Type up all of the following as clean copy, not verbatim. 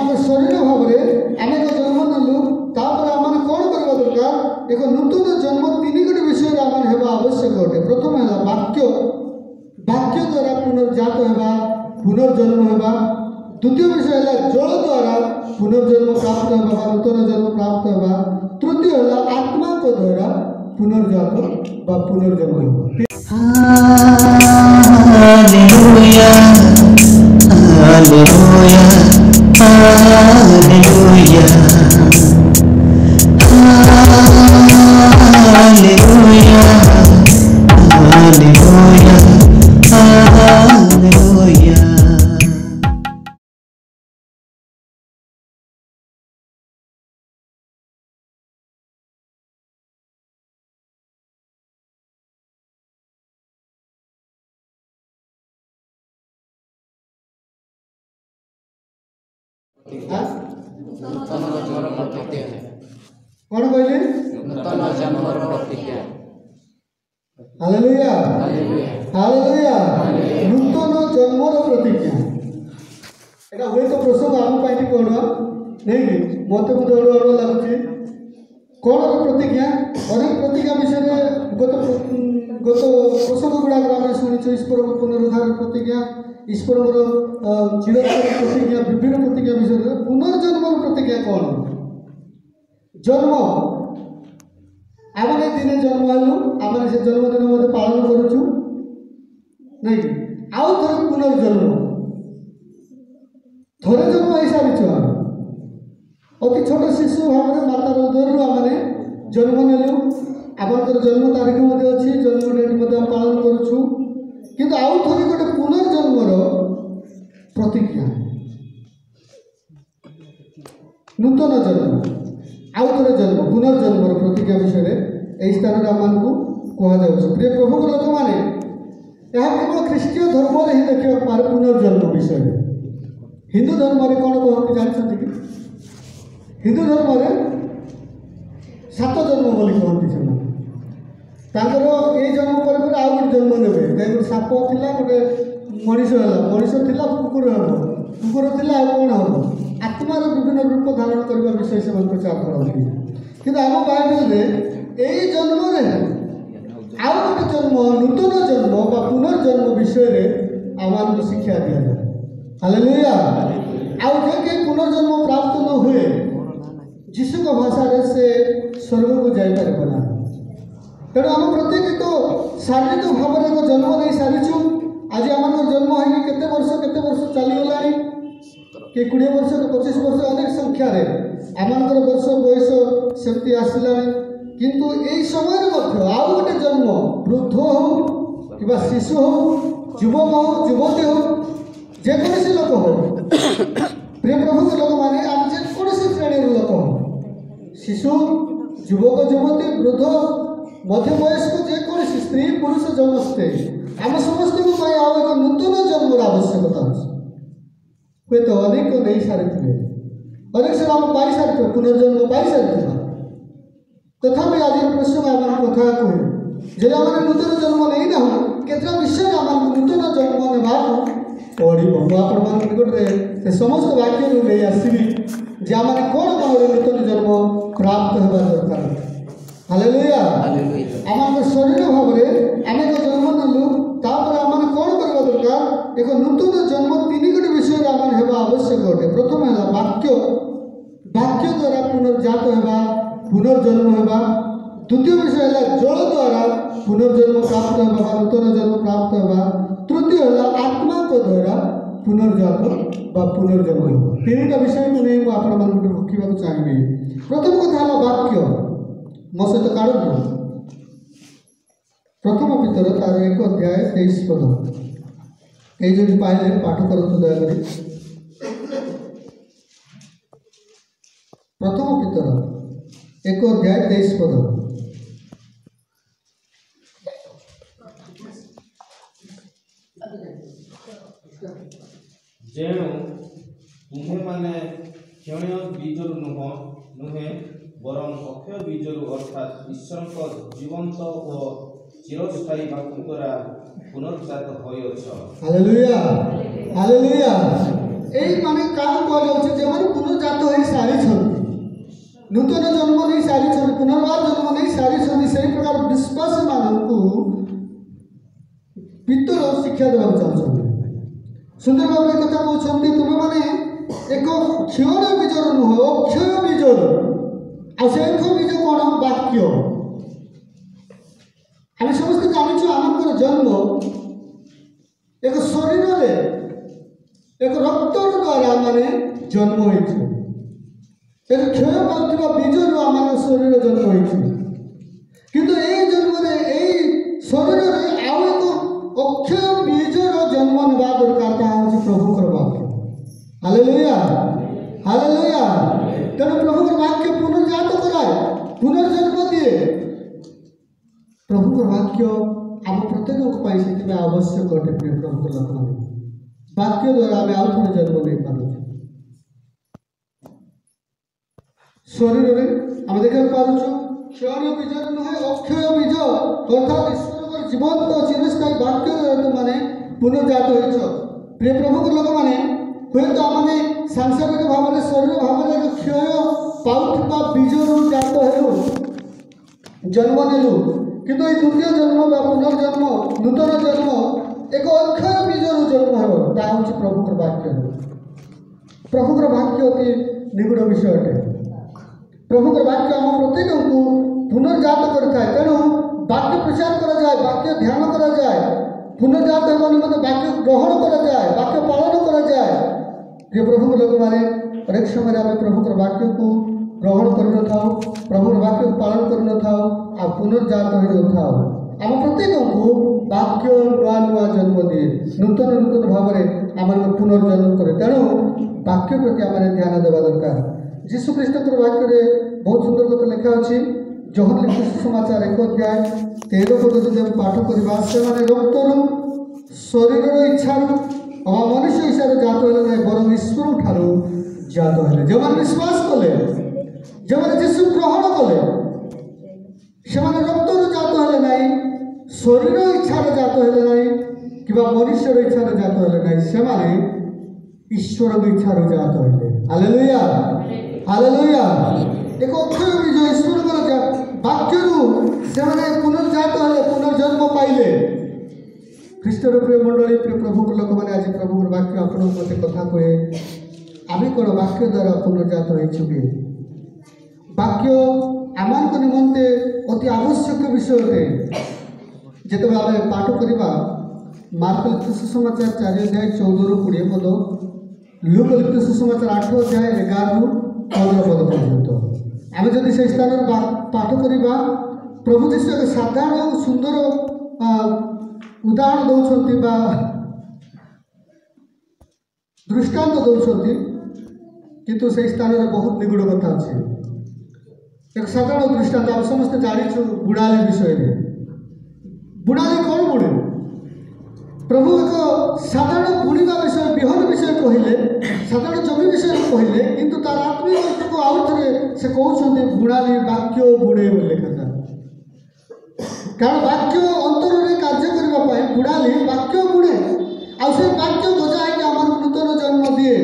आम शरीर भाव में आम एक जन्म नेलु तापर आम कौन करवा दरकार एक नूतन जन्म तीन गोटी विषय आम हेबा आवश्यक अटे। प्रथम है वाक्य वाक्य द्वारा पुनर्जात होगा पुनर्जन्म होगा। द्वितीय विषय है जल द्वारा पुनर्जन्म प्राप्त होगा नूतन जन्म प्राप्त होगा। तृतीय है आत्मा को द्वारा पुनर्जात व पुनर्जन्म होगा। Hallelujah hallelujah hallelujah hallelujah hallelujah hallelujah. कौन कहले हालेलुया हालेलुया नूतन जन्मर प्रतिज्ञा एटा हुए तो प्रसंग आम पाई पढ़वा नहीं कि मत को दौड़ दौड़ लगुच कौन प्रतिज्ञा अनेक प्रतिज्ञा विषय में गत प्रसंग गुड़ाक आम शुणी ईश्वर पुनरुद्धार प्रतिज्ञा ईश्वर चिरस्तर प्रतिज्ञा विभिन्न प्रतिज्ञा विषय में पुनर्जन्म प्रतिज्ञा कौन जन्म आम दिने जन्म हेलु आम से जन्मदिन मत पालन करुचु नहीं आउ थे पुनर्जन्म थोड़े जन्म हो सारी अति छोट शिशु भाव में मातार उदर आम जन्म नेलु आम जन्म तारीख अच्छी जन्म डेट पालन करुचु किंतु आउ थे गोटे पुनर्जन्मर प्रतिज्ञा नूतन जन्म आउ थे जन्म पुनर्जन्मर प्रतिज्ञा विषय यही स्थान आम कहुच्छे। प्रिय प्रभु लोक मैंने यह केवल ख्रीष्टीय धर्म में ही देखा पारे पुनर्जन्म विषय हिंदू धर्म में कौन कहते जानते कि हिंदू धर्म में 7 जन्म बोली कहते ये जन्म पर आउ गोटे जन्म ने गोटे साप था गोटे मनीष है मनीष थी कुकुर हम कुकुर थी कौन हम आत्मार विभिन्न रूप धारण करने विषय से प्रचार करती कि आम बाइबल यही जन्म आउ गोटे जन्म नूतन जन्म व पुनर्जन्म विषय आम शिक्षा दि जाए। हालेलुया आउ जे पुनर्जन्म प्राप्त न हुए जीशु का भाषा से स्वर्ग को जापर ना तेणु आम प्रत्येक तो शारीरिक भाव में एक जन्म नहीं सारीचु आज आम जन्म है केते वर्ष चलीगला कि 20 वर्ष कि 25 वर्ष अनेक संख्यार आम वर्ष बयस सेमती आसला किंतु यही समय आउ गोटे जन्म वृद्ध हो कि शिशु हो युवक हो युवती हो जेकोसी लोक हो प्रिय प्रभु के लोक मैंने आम जेकोसी श्रेणी लोक हो शिशु युवक युवती वृद्ध मध्यवयस्क जेकोसी स्त्री पुरुष समस्ते आम समस्त आउ एक नूतन जन्मर आवश्यकता अच्छे हुए तो अनेक नहीं सारी अनेक से आम पाई सारी पुनर्जन्म पाई सारी तथापि आज प्रश्न आम कथा कहे जब आम नूतन जन्म नहीं ना केतटा विषय आम नूतन जन्म नेबा पड़ो आपण निकटरे से समस्त वाक्य नहीं आसवि जे आम कौन भाव नूतन जन्म प्राप्त होगा दरकार। हालेलुया आम शरीर भाव में आम एक जन्म नेलु तापर आम कौन करवा दरकार एक नूतन जन्म तीन गोटी विषय आम हेबा आवश्यक अटे। प्रथम है वाक्य वाक्य द्वारा पुनर्जात होगा पुनर्जन्म होगा। द्वितीय विषय है जल द्वारा पुनर्जन्म प्राप्त होगा नूतन जन्म प्राप्त होगा। तृतीय है आत्मा को द्वारा पुनर्जात व पुनर्जन्म होगा। 3टा विषय को नहीं मुझे रखा चाहिए। प्रथम कथा है वाक्य मो सहित काढ़ प्रथम पितर तार 1 अध्याय 23 पद ये जो पाइले पाठ करतु दयाकरी प्रथम पितर 1 अध्याय 23 पद जेणु तुम्हें माने क्षणीय बीजरु नुहे बरं अक्षय बीजरु अर्थात ईश्वर जीवंत और चिरस्थायी वाक्य द्वारा पुनर्जात होइछ। हालेलुया हालेलुया एई माने काम कह जाउछ जे माने पुनर्जात हो सारी नूतन जन्म नहीं सारी पुनर्वार जन्म नहीं सारी से प्रकार विश्वास मानू पितर शिक्षा देवा चाहते सुंदर भाव कथा कहते तुम्हें मैंने एक क्षीण बीजर नुह अक्षय बीजर आक्ष बीज कौन वाक्य आम समस्त जाचु आम जन्म एक शरीर एक रक्त द्वारा माने जन्म हो एक क्षय पाता बीजर आम शरीर जन्म हो किंतु ये जन्म शरीर में आउ एक अक्षय बीजर जन्म ना दरकार ताहा प्रभुकर वाक्य हालेलुया हालेलुया तेणु प्रभुकर वाक्य पुनर्जात कराए पुनर्जन्म दिए प्रभुकर वाक्य आम प्रत्येक से आवश्यक अटे प्रिय प्रभुकर लोक मैंने वाक्य द्वारा आम आउ थे जन्म नहीं पार शरीर में आम देखा पार्छु क्षण बीज नुहे अक्षय बीज अर्थात ईश्वर जीवंत चिरस्थायी वाक्य द्वारा मैंने पुनर्जात हो प्रिय प्रभुकर लोक मैंने हुए तो आम सांसारिक भाव में शरीर भाव में एक क्षय पाउवा बीजर जात हो जन्म नेलु किंतु ये द्वितीय जन्म पुनर्जन्म नूतन जन्म एक अक्षय बीजर जन्म हो प्रभुकर वाक्य प्रभुकर वाक्य अति निगूढ़ विषय अटे प्रभुकर वाक्य आम प्रत्येक को पुनर्जात करता है तेणु वाक्य प्रचार करा जाए वाक्य ध्यान करा जाए पुनर्जात होगा निमंते वाक्य ग्रहण करा जाए वाक्य पालन करा जाए ये प्रभुकर लोक मैंने अनेक समय आम प्रभुकर वाक्य को ग्रहण कर प्रभुकर वाक्य को पालन कर आ पुनर्जात हो आम प्रत्येक को वाक्य नुआ नुआ जन्म दिए नूतन नूतन भाव में आम पुनर्जन्म करे तेणु वाक्य प्रति आम ध्यान देवा दरकार जीशु ख्रीष्टर वाक्य बहुत सुंदर कथा लिखा अच्छी जोहन लिखित सुसमाचार 1 अध्याय 13 पद जब पाठ करवा से रक्तरू शरीर इच्छा मनुष्य इच्छा जात है बर ईश्वर ठार जात है जो मैंने विश्वास कले जो मैंने जीशु ग्रहण कले से रक्तर जात है ना शरीर इच्छा जात है ना कि मनुष्य इच्छा जात है ना से ईश्वर इच्छा जात है हालेलुया हालेलुया एक अक्षय बीज ईश्वर वाक्य से पुनर्जात है पुनर्जन्म पाइले ख्रीष्टर प्रिय मंडली प्रिय प्रभुकर लोक मैंने आज प्रभुकर वाक्य आपण मत कथा कहे आम कौन वाक्य द्वारा पुनर्जात हो वाक्य आम निमंते अति आवश्यक विषय अटे जिते आम पाठ करवा मार्क लिखित सुसमाचार 4 अध्याय 14 ରୁ 20 पद लूक लिखित सुसमाचार 8 अध्याय 11 ରୁ 15 पद पर्यंत आम जदि से स्थान पाठ करवा प्रभु जीशु एक साधारण और सुंदर उदाहरण दौरान दृष्टांत दौरान किंतु से स्थान में बहुत निगूढ़ कथा अच्छे एक साधारण दृष्टांत आम समस्त जाचु बुणाली विषय बुणाली कौन बुणे प्रभु एक साधारण बुणवा विषय विहन विषय कहले साधारण जमी विषय कहले किंतु तार आत्मिक अर्थ को आउ थे से कहते बुणाली वाक्य बुणे लिखा जाए कारण वाक्य अंतर में कार्य करने बुणाली वाक्य बुणे आ वाक्य गजा है आम नूतन जन्म दिए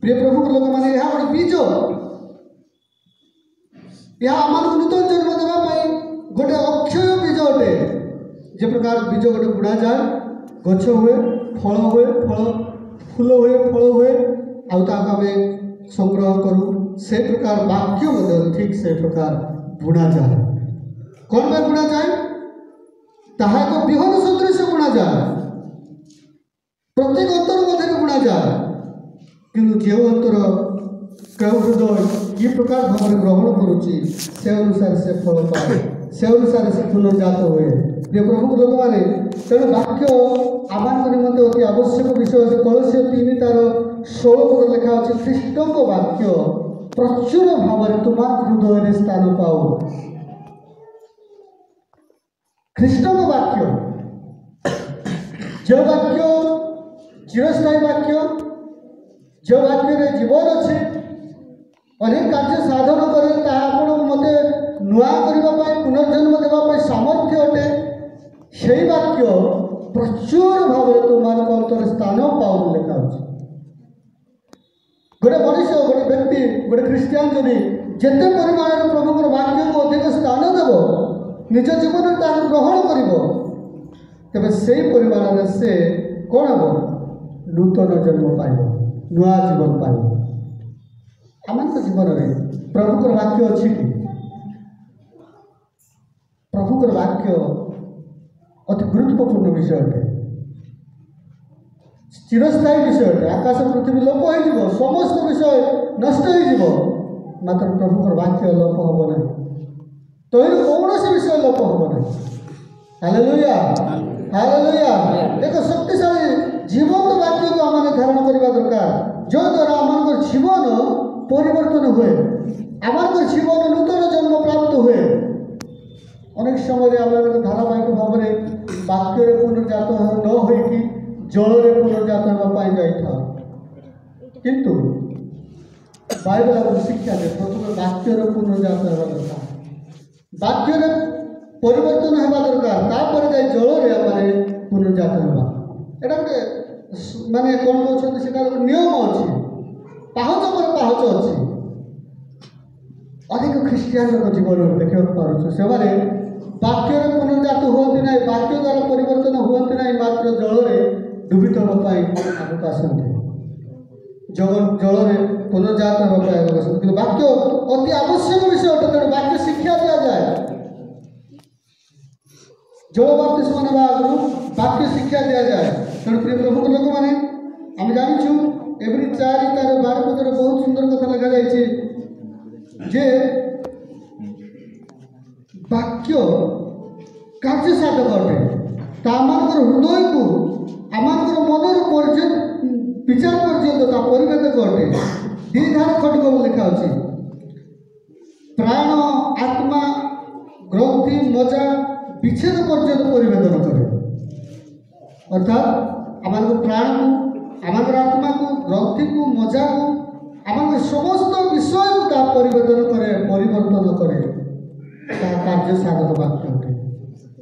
प्रिय प्रभु लोक मैंने यह गोटे बीज यह आम नूतन जन्म देवाई गोटे अक्षय बीज अटे जे प्रकार बीज गोटे बुणा जाए गछ हुए फल फूल हुए फल हुए आम संग्रह करूँ से प्रकार वाक्य ठीक से प्रकार बुणा जाए कौन पर बुणा जाए ताहा एक विहन सदृश बुणा जाए प्रत्येक अंतर मध्य बुणा जाए किंतु जो अंतर क्यों हृदय ये प्रकार भाव ग्रहण करुच्ची से अनुसार से फल पाए से अनुसार से पुनर्जात हुए प्रिय प्रभु लोक मैंने तेणु वाक्य आम निमंते अति आवश्यक विषय अच्छे कलसी 3 तार 16 पद लिखा अच्छे ख्रीष्ट वाक्य प्रचुर भाव में तुम हृदय में स्थान पाओ ख्रीष्ट वाक्य जो वाक्य चिरस्थायी वाक्य जो वाक्य जीवन अच्छे अनेक कार्य साधन करे आपण मत नुआ करने पुनर्जन्म देवाई सामर्थ्य अटे से वाक्य प्रचुर भाव में तुम अंतर स्थान पाओ लिखा गोटे मनुष्य गोटे व्यक्ति गोटे ख्रीस्टियान जदि जिते परिमाण प्रभुकर वाक्य को अधिक स्थान देव निज जीवन ग्रहण कर तेज से परिमाण से कौन हम नूतन जन्म पाइब नुआ जीवन पाइब आम जीवन में प्रभुकर वाक्य अच्छी कि प्रभुकर वाक्य अति गुरुत्वपूर्ण विषय अटे चिरस्थायी विषय अटे आकाश पृथ्वी लोप हो समस्त विषय नष्ट हो मात्र प्रभुकर वाक्य लोप हम ना तो कौन विषय लोप हम ना हालेलुया हालेलुया एक शक्तिशाली जीवंत वाक्य को आम धारण करने दरकार जो द्वारा आम जीवन परिवर्तन हुए आम जीवन नूतन जन्म प्राप्त हुए अनेक समय आम धारावाहिक भाव में वाक्य पुनर्जात न हो जल पुनर्जात होगापी जाता किंतु बाइबल आम शिक्षा दे प्रथम वाक्य पुनर्जात होगा दरकार वाक्य परिवर्तन होगा दरकार तापर जाए जल आम पुनर्जात होगा एटा गोटे माने कौन कहते से नियम अच्छी पाहच पर पाहच अच्छी अधिक ख्रीस्टियान जीवन देखा पार्छ से वाक्य पुनर्जात हुए ना वाक्य द्वारा परिवर्तन हुए ना मात्र जल डुबित होगापी आगक आसते जल पुनर्जात होगापी आगक आसते कि वाक्य अति आवश्यक विषय अटे तेणु वाक्य शिक्षा दि जाए जल बप्तिस्म नेबा आगु वाक्य शिक्षा दि जाए तेणु प्रिय प्रभु लोक मैंने आम जाचु एवरी 4 तार 12 पदर बहुत सुंदर कथा लिखा जाए वाक्य कार्य साधक अटे तामानकर हृदय को आमानकर मनर विचार पर्यंत परिवेदक अटे दीधार खटक लिखा अच्छी प्राण आत्मा ग्रंथि मजा विच्छेद पर्यंत परिवेदन करे अर्थात आम प्राण को आम आत्मा को ग्रंथि को मजा को आम समस्त विषय को परिवेदन करे परिवर्तन करे कार्य साधक वाक्य अटे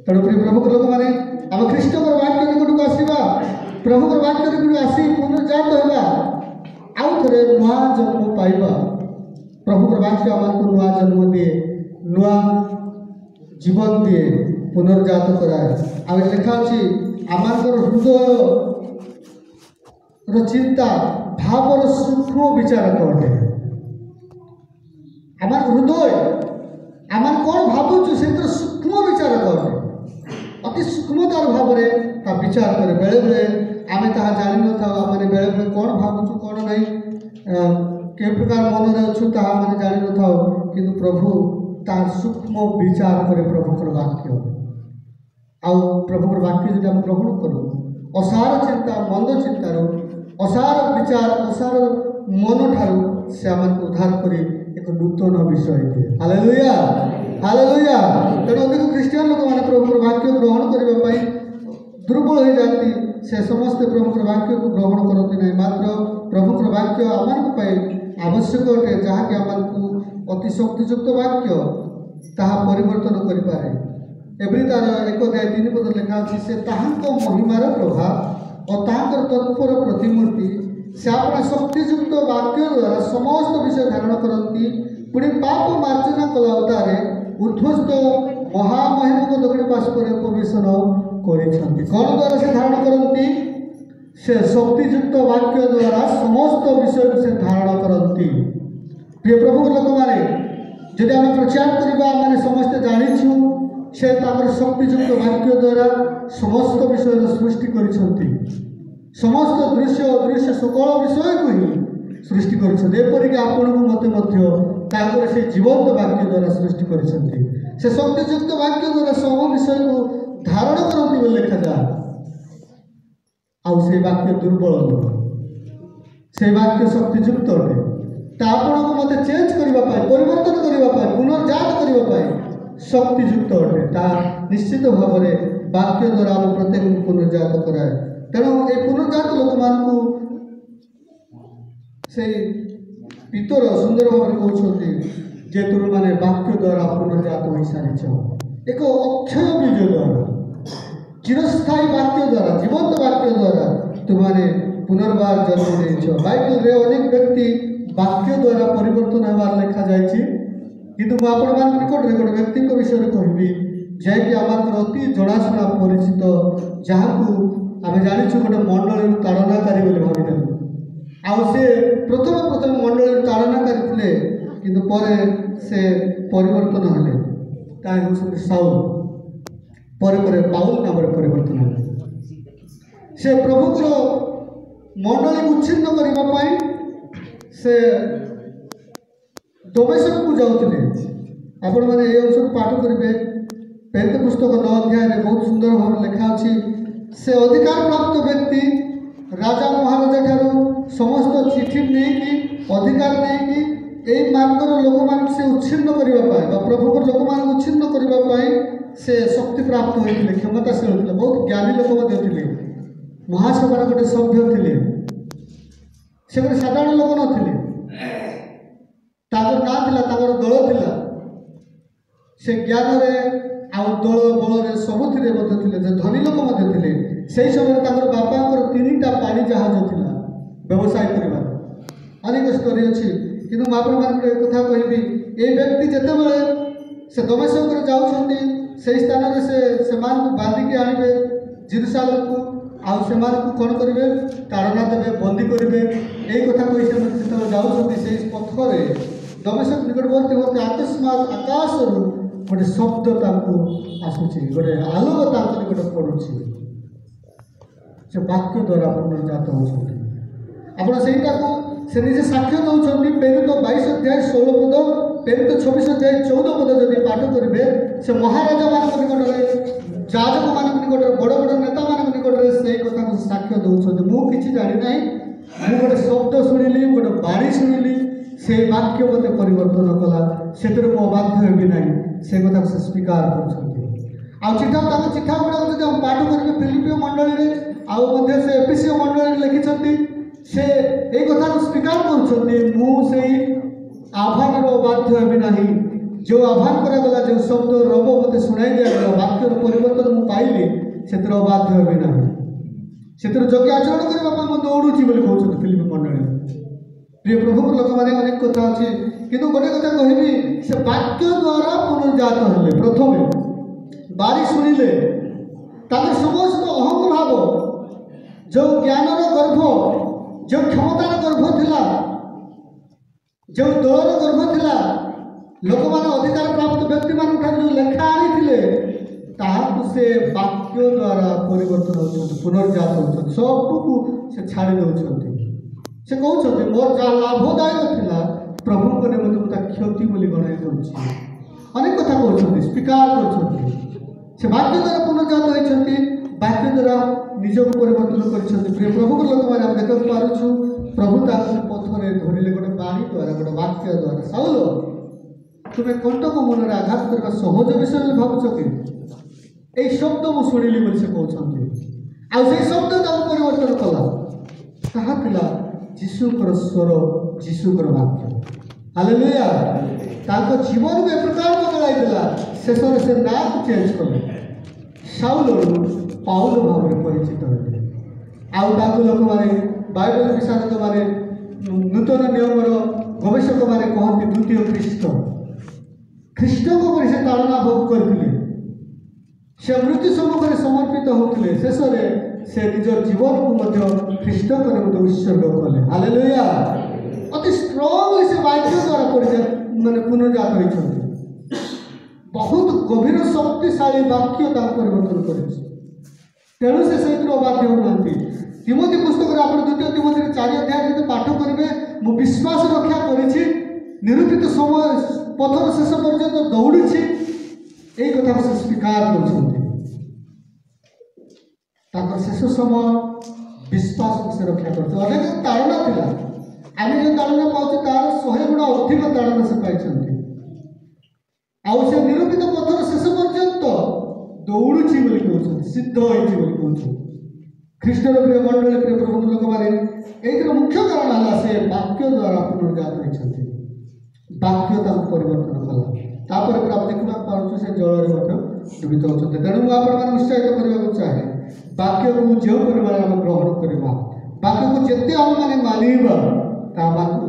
तेणु प्रिय प्रभुक लोक मैंने आम ख्रीष्टर वाक्य निकट को आसवा प्रभुकर वाक्य निकट आसी पुनर्जात होगा आउ थे नुआ जन्म पाइबा प्रभुकर वाक्य आम नुआ जन्म दिए नुआ जीवन दिए पुनर्जात कराए आ लिखा अच्छी आमर हृदय चिंता भावर सूक्ष्म विचारक अटे आम हृदय आम कौन भावुँ से सूक्ष्म विचारक अटे अति सूक्ष्मतार भाव में विचार करे बेले बेले आम ता जान था मैंने बेले बेले कौन भावुँ कौन ना के प्रकार मन में अच्छु ता मैंने जान था कि प्रभु तार सूक्ष्म विचार करे प्रभुकर वाक्य आउ प्रभुकर वाक्य जब आम ग्रहण करूँ असार चिंता मंद चिंतार असार विचार असार मन ठारू से आम उद्धार कर एक नूतन विषय दिए हालेलुया हालेलुया तेणु अधिक ख्रीस्टियान लोक मैंने प्रभुकर वाक्य ग्रहण करने दुर्बल हो जाती से समस्ते प्रभुकर वाक्य को ग्रहण करती नहीं मात्र प्रभुकर वाक्य आम आवश्यक अटे जहाँकि आमको अति शक्तियुक्त वाक्य ताहा परिवर्तन करें एवरी तार 1:3 पद लिखा अच्छी से महिमार प्रभाव और ताहांकर तत्पर प्रतिमूर्ति से अपना शक्तियुक्त वाक्य द्वारा समस्त विषय धारण करती पुणी पाप मार्जना कला उतारे ऊर्ध्वस्त महामहिम दक्षिण पार्श्वर उपवेशन कौन द्वारा से धारण करती से शक्तियुक्त वाक्य द्वारा समस्त विषय से धारण करती प्रिय प्रभु लोक मैंने जदि आम प्रचार करवा मैंने समस्ते जाचु से शक्तियुक्त वाक्य द्वारा समस्त विषय सृष्टि कर समस्त दृश्य अदृश्य सकल विषय को ही सृष्टि करपरिक आपण को से जीवंत वाक्य द्वारा सृष्टि कर शक्तियुक्त वाक्य द्वारा सब विषय को धारण करती लिखा जाए आउ से वाक्य दुर्बल से वाक्य शक्तियुक्त अटे आपण को मत चेंज करने परिवर्तन करने पुनर्जात करने शक्तियुक्त अटे ता निश्चित भाव में वाक्य द्वारा आम प्रत्येक पुनर्जात कराए तेणु ये पुनर्जात लोक मानू से पितर सुंदर भाव में कहते जे तुम मैंने वाक्य द्वारा पुनर्जात हो सारी एक अक्षय बीज द्वारा चिरस्थायी वाक्य द्वारा जीवंत वाक्य द्वारा तुमने पुनर्बार जन्म नहीं बाइबल रे अनेक व्यक्ति ବାକ୍ୟ ଦ୍ୱାରା ପରିବର୍ତ୍ତନ ହେବାର ଲେଖାଯାଇଛି। କିନ୍ତୁ ମୁଁ ଆପଣମାନଙ୍କ ନିକଟରେ ଗୋଟେ ବ୍ୟକ୍ତିଙ୍କ ବିଷୟରେ କହିବି, ଯାହାକି ଆମର ଅତି ଜଣାଶୁଣା ପରିଚିତ, ଯାହାକୁ ଆମେ ଜାଣିଛୁ ଗୋଟେ ମଣ୍ଡଳୀରୁ ତାଡ଼ନାକାରୀ ବୋଲି ଭାବିଥାଉ। ଆଉ ସେ ପ୍ରଥମେ ମଣ୍ଡଳୀରୁ ତାଡ଼ନାକାରୀ ଥିଲେ, କିନ୍ତୁ ପରେ ସେ ପରିବର୍ତ୍ତନ ହେଲେ। ତାହା ହେଉଛନ୍ତି ସାଉଲ। ପରେ ପାଉଲ ନାମରେ ପରିବର୍ତ୍ତନ ହେଲେ। ସେ ପ୍ରଭୁଙ୍କର ମଣ୍ଡଳୀକୁ ଉଚ୍ଛିନ୍ନ କରିବା ପାଇଁ ସେ ଦମେଶକକୁ ଯାଉଥିଲେ। ଆପଣମାନେ ଏହି ଅଂଶକୁ ପାଠ କରିବେ। ପେନ୍ତେ ପୁସ୍ତକ 9 ଅଧ୍ୟାୟରେ ବହୁତ ସୁନ୍ଦର ଭାବରେ ଲେଖା ଅଛି, ସେ ଅଧିକାର ପ୍ରାପ୍ତ ବ୍ୟକ୍ତି ରାଜା ମହାରାଜା ଠାରୁ ସମସ୍ତ ଚିଠି ନେଇକି ଅଧିକାର ନେଇକି এই ମାର୍ଗର ଲୋକମାନଙ୍କୁ ସେ ଉଚ୍ଛିନ୍ନ କରିବା ପାଇଁ ବା ପ୍ରଭୁଙ୍କର ଲୋକମାନଙ୍କୁ ଉଚ୍ଛିନ୍ନ କରିବା ପାଇଁ ସେ ଶକ୍ତି ପ୍ରାପ୍ତ ହୋଇଥିଲେ, କ୍ଷମତାଶୀଳ ଥିଲେ, ବହୁତ ଜ୍ଞାନୀ ଲୋକ ମଧ୍ୟ ଥିଲେ, ମହାସଭାର ଗୋଟେ ସଭ୍ୟ ଥିଲେ। ସେ ଗୋଟେ ସାଧାରଣ ଲୋକ ନଥିଲେ। ତାଙ୍କର ନାଁ ଥିଲା, ତାଙ୍କର ଦଳ ଥିଲା। ସେ ଜ୍ଞାନରେ ଆଉ ଦଳ ବଳରେ ସବୁଥିରେ ମଧ୍ୟ ଥିଲେ, ଯେ ଧନୀ ଲୋକ ମଧ୍ୟ ଥିଲେ। ସେହି ସମୟରେ ତାଙ୍କର ବାପାଙ୍କର 3ଟା ପାଣି ଜାହାଜ ଥିଲା ବ୍ୟବସାୟ କରିବାର। ଅନେକ ଷ୍ଟୋରି ଅଛି, କିନ୍ତୁ ମୁଁ ଆପଣମାନଙ୍କୁ ଏ କଥା କହିବି, এই ବ୍ୟକ୍ତି ଯେତେବେଳେ ସେ ଦମେଶକରେ ଯାଉଛନ୍ତି, ସେହି ସ୍ଥାନରେ ସେମାନଙ୍କୁ ବାନ୍ଧିକି ଆଣିବେ ଜେରୁସାଲେମକୁ, ଆଉ ସେମାନଙ୍କୁ କ'ଣ କରିବେ? ତାଡ଼ନା ଦେବେ, ବନ୍ଦୀ କରିବେ। এই କଥା କହି ସେମାନେ ଯେତେବେଳେ ଯାଉଛନ୍ତି, ସେହି ପଥରେ ଦମେଶକ ନିକଟବର୍ତ୍ତୀ ଅକସ୍ମାତ୍ ଆକାଶରୁ ଗୋଟେ ଶବ୍ଦ ତାଙ୍କୁ ଆସୁଛି, ଗୋଟେ ଆଲୋକ ତାଙ୍କ ନିକଟ ପଡ଼ୁଛି। ସେ ବାକ୍ୟ ଦ୍ୱାରା ପୁନର୍ଜାତ ହେଉଛନ୍ତି। ଆପଣ ସେଇଟାକୁ ସେ ନିଜେ ସାକ୍ଷ୍ୟ ଦେଉଛନ୍ତି। ପ୍ରେରିତ 22 ଅଧ୍ୟାୟ 16 ପଦ, ପ୍ରେରିତ 26 ଅଧ୍ୟାୟ 14 ପଦ ଯଦି ପାଠ କରିବେ, ସେ ମହାରାଜାମାନଙ୍କ ନିକଟରେ, ଯାଜକମାନଙ୍କ ନିକଟରେ, ବଡ଼ ବଡ଼ ନେତାମାନଙ୍କ ନିକଟରେ ସେଇ କଥାକୁ ସାକ୍ଷ୍ୟ ଦେଉଛନ୍ତି। ମୁଁ କିଛି ଜାଣିନାହିଁ, ମୁଁ ଗୋଟେ ଶବ୍ଦ ଶୁଣିଲି, ଗୋଟେ ବାଣୀ ଶୁଣିଲି, ସେଇ ବାକ୍ୟ ମୋତେ ପରିବର୍ତ୍ତନ କଲା, ସେଥିରେ ମୁଁ ଅବାଧ୍ୟ ହେବି ନାହିଁ, ସେ କଥାକୁ ସେ ସ୍ୱୀକାର କରୁଛନ୍ତି। ଆଉ ତାଙ୍କ ଚିଠା ଗୁଡ଼ାକ ଯଦି ଆମେ ପାଠ କରିବେ, ଫିଲିପିଓ ମଣ୍ଡଳୀରେ ଆଉ ମଧ୍ୟ ସେ ଏଫେସୀୟ ମଣ୍ଡଳୀରେ ଲେଖିଛନ୍ତି, ସେ এই କଥାକୁ ସ୍ୱୀକାର କରୁଛନ୍ତି, ମୁଁ ସେଇ ଆହ୍ୱାନର ଅବାଧ୍ୟ ହେବି ନାହିଁ। ଯେଉଁ ଆହ୍ୱାନ କରାଗଲା, ଯେଉଁ ଶବ୍ଦ ରବ ମୋତେ ଶୁଣାଇ ଦିଆଗଲା, ବାକ୍ୟର ପରିବର୍ତ୍ତନ ମୁଁ ପାଇଲି, ସେଥିରେ ଅବାଧ୍ୟ ହେବି ନାହିଁ, ସେଥିରେ ଯୋଗ୍ୟ ଆଚରଣ କରିବା ପାଇଁ ମୁଁ ଦୌଡ଼ୁଛି ବୋଲି କହୁଛନ୍ତି ଫିଲିପି ମଣ୍ଡଳୀ। ପ୍ରିୟ ପ୍ରଭୁଙ୍କ ଲୋକମାନେ, ଅନେକ କଥା ଅଛି, କିନ୍ତୁ ଗୋଟେ କଥା କହିବି, ସେ ବାକ୍ୟ ଦ୍ୱାରା ପୁନର୍ଜାତ ହେଲେ। ପ୍ରଥମେ ବାରି ଶୁଣିଲେ, ତାଙ୍କର ସମସ୍ତ ଅହଙ୍ଗ ଭାବ, ଯେଉଁ ଜ୍ଞାନର ଗର୍ଭ, ଯେଉଁ କ୍ଷମତାର ଗର୍ଭ ଥିଲା, ଯେଉଁ ଦଳର ଗର୍ଭ ଥିଲା, ଲୋକମାନେ ଅଧିକାର ପ୍ରାପ୍ତ ବ୍ୟକ୍ତିମାନଙ୍କ ଠାରୁ ଯେଉଁ ଲେଖା ଆଣିଥିଲେ, ତାହାକୁ ସେ ବାକ୍ୟ ଦ୍ୱାରା ପରିବର୍ତ୍ତନ ହେଉଛନ୍ତି, ପୁନର୍ଜାତ ହେଉଛନ୍ତି, ସବୁକୁ ସେ ଛାଡ଼ି ଦେଉଛନ୍ତି। ସେ କହୁଛନ୍ତି, ମୋର ଯାହା ଲାଭଦାୟକ ଥିଲା, ପ୍ରଭୁଙ୍କ ନିମନ୍ତେ ମୁଁ ତା କ୍ଷତି ବୋଲି ଗଣାଇ ଦେଉଛି। ଅନେକ କଥା କହୁଛନ୍ତି, ସ୍ୱୀକାର କରୁଛନ୍ତି। ସେ ବାକ୍ୟ ଦ୍ୱାରା ପୁନର୍ଜାତ ହୋଇଛନ୍ତି, ବାକ୍ୟ ଦ୍ୱାରା ନିଜକୁ ପରିବର୍ତ୍ତନ କରିଛନ୍ତି। ପ୍ରିୟ ପ୍ରଭୁଙ୍କ ଲୋକମାନେ, ଆମେ ଦେଖିବାକୁ ପାରୁଛୁ, ପ୍ରଭୁ ତାଙ୍କୁ ପଥରେ ଧରିଲେ ଗୋଟେ ବାଣୀ ଦ୍ୱାରା, ଗୋଟେ ବାକ୍ୟ ଦ୍ୱାରା। ସାଉଲ, ତୁମେ କଣ୍ଟକ ମନରେ ଆଘାତ କରିବା ସହଜ ବିଷୟ ବୋଲି ଭାବୁଛ କି? এই ଶବ୍ଦ ମୁଁ ଶୁଣିଲି ବୋଲି ସେ କହୁଛନ୍ତି। ଆଉ ସେଇ ଶବ୍ଦ ତାଙ୍କୁ ପରିବର୍ତ୍ତନ କଲା। ତାହା ଥିଲା ଯୀଶୁଙ୍କର ସ୍ୱର, ଯୀଶୁଙ୍କର ବାକ୍ୟ। ହାଲେଲୁୟା। ତାଙ୍କ ଜୀବନକୁ ଏ ପ୍ରକାର ବଦଳାଇ ଦେଲା। ଶେଷରେ ସେ ନାଁକୁ ଚେଞ୍ଜ କଲେ, ସାଉଲରୁ ପାଉଲ ଭାବରେ ପରିଚିତ ହେଲେ। ଆଉ ତାଙ୍କୁ ଲୋକମାନେ, ବାଇବେଲ ବିଶାରଦମାନେ, ନୂତନ ନିୟମର ଗବେଷକମାନେ କହନ୍ତି ଦ୍ୱିତୀୟ ଖ୍ରୀଷ୍ଟ। ଖ୍ରୀଷ୍ଟଙ୍କ ପରି ସେ ତାଡ଼ନା ଭୋଗ କରିଥିଲେ, ସେ ମୃତ୍ୟୁ ସମ୍ମୁଖରେ ସମର୍ପିତ ହେଉଥିଲେ, ଶେଷରେ ସେ ନିଜ ଜୀବନକୁ ମଧ୍ୟ ଖ୍ରୀଷ୍ଟଙ୍କ ନିମନ୍ତେ ଉତ୍ସର୍ଗ କଲେ। ହାଲେଲୁୟା। ଅତି ଷ୍ଟ୍ରଙ୍ଗଲି ସେ ବାକ୍ୟ ଦ୍ୱାରା ପୁନର୍ଜାତ ହୋଇଛନ୍ତି। ବହୁତ ଗଭୀର ଶକ୍ତିଶାଳୀ ବାକ୍ୟ ତାଙ୍କୁ ପରିବର୍ତ୍ତନ କରିଛି, ତେଣୁ ସେ ସେଇଥିରୁ ଅବାଧ୍ୟ ହେଉନାହାନ୍ତି। ତିମୋଥୀ ପୁସ୍ତକରେ ଆପଣ 2 ତିମୋଥୀରେ 4 ଅଧ୍ୟାୟ ଯଦି ପାଠ କରିବେ, ମୁଁ ବିଶ୍ୱାସ ରକ୍ଷା କରିଛି, ନିରୂପିତ ସମୟ ପଥର ଶେଷ ପର୍ଯ୍ୟନ୍ତ ଦୌଡ଼ିଛି, এই କଥାକୁ ସେ ସ୍ୱୀକାର କରୁଛନ୍ତି। ତାଙ୍କର ଶେଷ ସମୟ ବିଶ୍ୱାସକୁ ସେ ରକ୍ଷା କରୁଛନ୍ତି। ଅନେକ ତାଡ଼ନା ଥିଲା, ଆମେ ଯେଉଁ ତାଡ଼ନା ପାଉଛୁ ତାର 100 ଗୁଣ ଅଧିକ ତାଡ଼ନା ସେ ପାଇଛନ୍ତି। ଆଉ ସେ ନିରୂପିତ ପଥର ଶେଷ ପର୍ଯ୍ୟନ୍ତ ଦୌଡ଼ୁଛି ବୋଲି କହୁଛନ୍ତି, ସିଦ୍ଧ ହୋଇଛି ବୋଲି କହୁଛନ୍ତି। ଖ୍ରୀଷ୍ଟର ପ୍ରିୟ ମଣ୍ଡଳୀ, ପ୍ରିୟ ପ୍ରଭୁଙ୍କ ଲୋକମାନେ, ଏଇଥିର ମୁଖ୍ୟ କାରଣ ହେଲା ସେ ବାକ୍ୟ ଦ୍ୱାରା ପୁନର୍ଜାତ ହୋଇଛନ୍ତି। ବାକ୍ୟ ତାଙ୍କୁ ପରିବର୍ତ୍ତନ କଲା। ତାପରେ ଆମେ ଦେଖିବାକୁ ପାରୁଛୁ ସେ ଜଳରେ ମଧ୍ୟ ଡୁବିତ ହେଉଛନ୍ତି। ତେଣୁ ମୁଁ ଆପଣମାନଙ୍କୁ ଉତ୍ସାହିତ କରିବାକୁ ଚାହେଁ, ବାକ୍ୟକୁ ଯେଉଁ ପରିମାଣରେ ଆମେ ଗ୍ରହଣ କରିବା, ବାକ୍ୟକୁ ଯେତେ ଆମେମାନେ ମାନିବା, ତାହାକୁ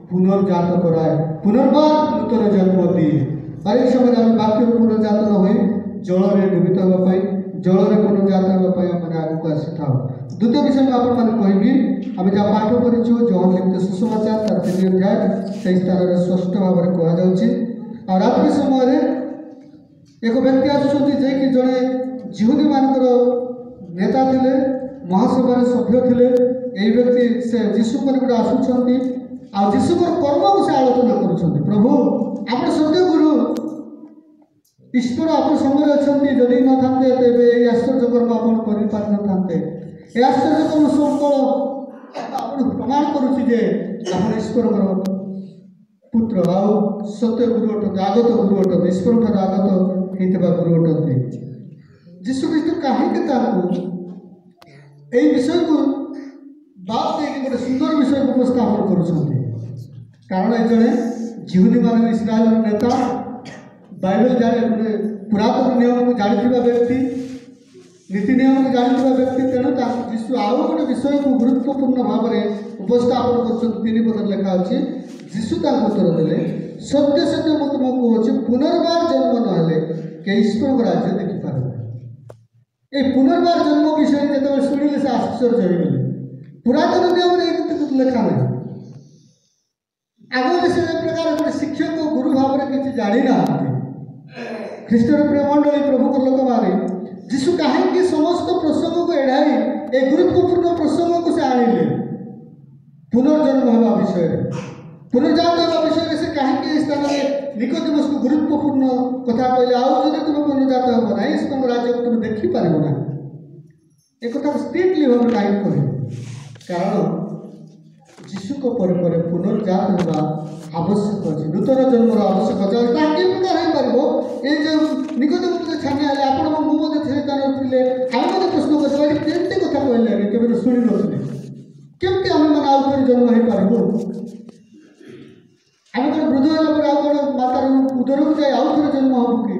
পুনর্জাত করায়, পুনর্বার নূতন জন্ম দিয়ে। অনেক সময় আমি বাক্যରୁ পুনর্জাତ ନ ହୋଇ ଜଳରେ ଡୁବିତ ହେବା ପାଇଁ, ଜଳରେ ପୁନର୍ଜାତ ହେବା ପାଇଁ ଆମେ ଆଗକୁ ଆସିଥାଉ। ଦ୍ୱିତୀୟ ବିଷୟ ମୁଁ ଆପଣମାନେ କହିବି, ଆମେ ଯାହା ପାଠ କରିଛୁ ଜହନ ଲିଖିତ ସୁସମାଚାର ତାର 3 ଅଧ୍ୟାୟ ସେହି ସ୍ଥାନରେ ସ୍ପଷ୍ଟ ଭାବରେ କୁହାଯାଉଛି। ଆଉ ରାତ୍ରି ସମୟରେ ଏକ ବ୍ୟକ୍ତି ଆସୁଛନ୍ତି ଯିଏକି ଜଣେ ଜିହୁଦୀମାନଙ୍କର ନେତା ଥିଲେ, ମହାସଭାର ସଭ୍ୟ ଥିଲେ। ଏହି ବ୍ୟକ୍ତି ସେ ଯୀଶୁଙ୍କ ନିକଟରେ ଆସୁଛନ୍ତି ଆଉ ଯୀଶୁଙ୍କର କର୍ମକୁ ସେ ଆଲୋଚନା କରୁଛନ୍ତି। ପ୍ରଭୁ ଆପଣ ସତ୍ୟ ଗୁରୁ, ଈଶ୍ୱର ଆପଣ ସମୟରେ ଅଛନ୍ତି, ଯଦି ନଥାନ୍ତେ ତେବେ ଏହି ଆଶ୍ଚର୍ଯ୍ୟ କର୍ମ ଆପଣ କରିପାରିନଥାନ୍ତେ। ଏ ଆଶ୍ଚର୍ଯ୍ୟ କର୍ମ ସବୁବେଳେ ଆପଣ ପ୍ରମାଣ କରୁଛି ଯେ ଆପଣ ଈଶ୍ୱରଙ୍କର ପୁତ୍ର ଆଉ ସତ୍ୟ ଗୁରୁ ଅଟନ୍ତି, ଆଗତ ଗୁରୁ ଅଟନ୍ତି, ଈଶ୍ୱରଙ୍କର ଆଗତ ହେଇଥିବା ଗୁରୁ ଅଟନ୍ତି। ଯୀଶୁଖ୍ରୀଷ୍ଟ କାହିଁକି ତାଙ୍କୁ ଏହି ବିଷୟକୁ ବାଦ ଦେଇକି ଗୋଟେ ସୁନ୍ଦର ବିଷୟକୁ ଉପସ୍ଥାପନ କରୁଛନ୍ତି? କାରଣ ଏ ଜଣେ ଜିହୁଦୀମାନେ ଇସ୍ରାଏଲର ନେତା, ବାଇବେଲ ଜାଣି ପୁରାତନ ନିୟମକୁ ଜାଣିଥିବା ବ୍ୟକ୍ତି, ନୀତି ନିୟମକୁ ଜାଣିଥିବା ବ୍ୟକ୍ତି। ତେଣୁ ତାଙ୍କୁ ଯୀଶୁ ଆଉ ଗୋଟେ ବିଷୟକୁ ଗୁରୁତ୍ୱପୂର୍ଣ୍ଣ ଭାବରେ ଉପସ୍ଥାପନ କରୁଛନ୍ତି। 3 ପଦରେ ଲେଖା ଅଛି, ଯୀଶୁ ତାଙ୍କୁ ଉତ୍ତର ଦେଲେ, ସତ୍ୟ ସତ୍ୟ ମୁଁ ତୁମକୁ କହୁଛି, ପୁନର୍ବାର ଜନ୍ମ ନହେଲେ କେହି ଈଶ୍ୱରଙ୍କ ରାଜ୍ୟ ଦେଖିପାରିବେ। এই পুনর্বার জন্ম বিষয়ে যেতবে শুনিলে সে আশ্চর্য হয়ে গেল। পুরাতন নিয়মে এই কিছু লেখা নাই। আগে সে প্রকার গোটে শিক্ষক গুরু ভাবে কিছু জানি না। খ্রিস্টর প্রিয় মণ্ডলী, প্রভুর লোকମାନେ ଯୀଶୁ କାହିଁକି ସମସ୍ତ ପ୍ରସଙ୍ଗକୁ ଏଡ଼ାଇ ଏ ଗୁରୁତ୍ୱପୂର୍ଣ୍ଣ ପ୍ରସଙ୍ଗକୁ ସେ ଆଣିଲେ? ପୁନର୍ଜନ୍ମ ହେବା ବିଷୟରେ, ପୁନର୍ଜାତ ହେବା ବିଷୟରେ ସେ କାହିଁକି ଏ ସ୍ଥାନରେ ନିକୋଦେମସକୁ ଗୁରୁତ୍ୱପୂର୍ଣ୍ଣ କଥା କହିଲେ? ଆଉ ଯଦି ତୁମେ ପୁନର୍ଜାତ ହେବ ନାହିଁ, ତୁମ ରାଜ୍ୟକୁ ତୁମେ ଦେଖିପାରିବ ନାହିଁ। ଏ କଥାକୁ ଷ୍ଟ୍ରିକ୍ଟଲି ଭାବରେ କାହିଁକି କହିଲେ? କାରଣ ଯୀଶୁଙ୍କ ପରେ ପରେ ପୁନର୍ଜାତ ହେବା ଆବଶ୍ୟକ ଅଛି, ନୂତନ ଜନ୍ମର ଆବଶ୍ୟକ ଅଛି। ଆଉ ତାହା କି ପ୍ରକାର ହେଇପାରିବ? ଏ ଯେଉଁ ନିକୋଦେମସ ଛାନିଆ ହେଲେ, ଆପଣ ମୁଁ ମଧ୍ୟ ସେ ସ୍ଥାନରେ ଥିଲେ, ଆଉ ମଧ୍ୟ ପ୍ରଶ୍ନ କରିପାରିବେ, କେମିତି କଥା କହିଲେ? କେବେ ତ ଶୁଣି ନଥିଲେ, କେମିତି ଆମେମାନେ ଆଉ ଥରେ ଜନ୍ମ ହେଇପାରିବୁ? ଆମେ କ'ଣ ବୃଦ୍ଧ ହେଲା ପରେ ଆଉ କ'ଣ ମାତାର ଉଦରକୁ ଯାଇ ଆଉ ଥରେ ଜନ୍ମ ହେବୁ କି?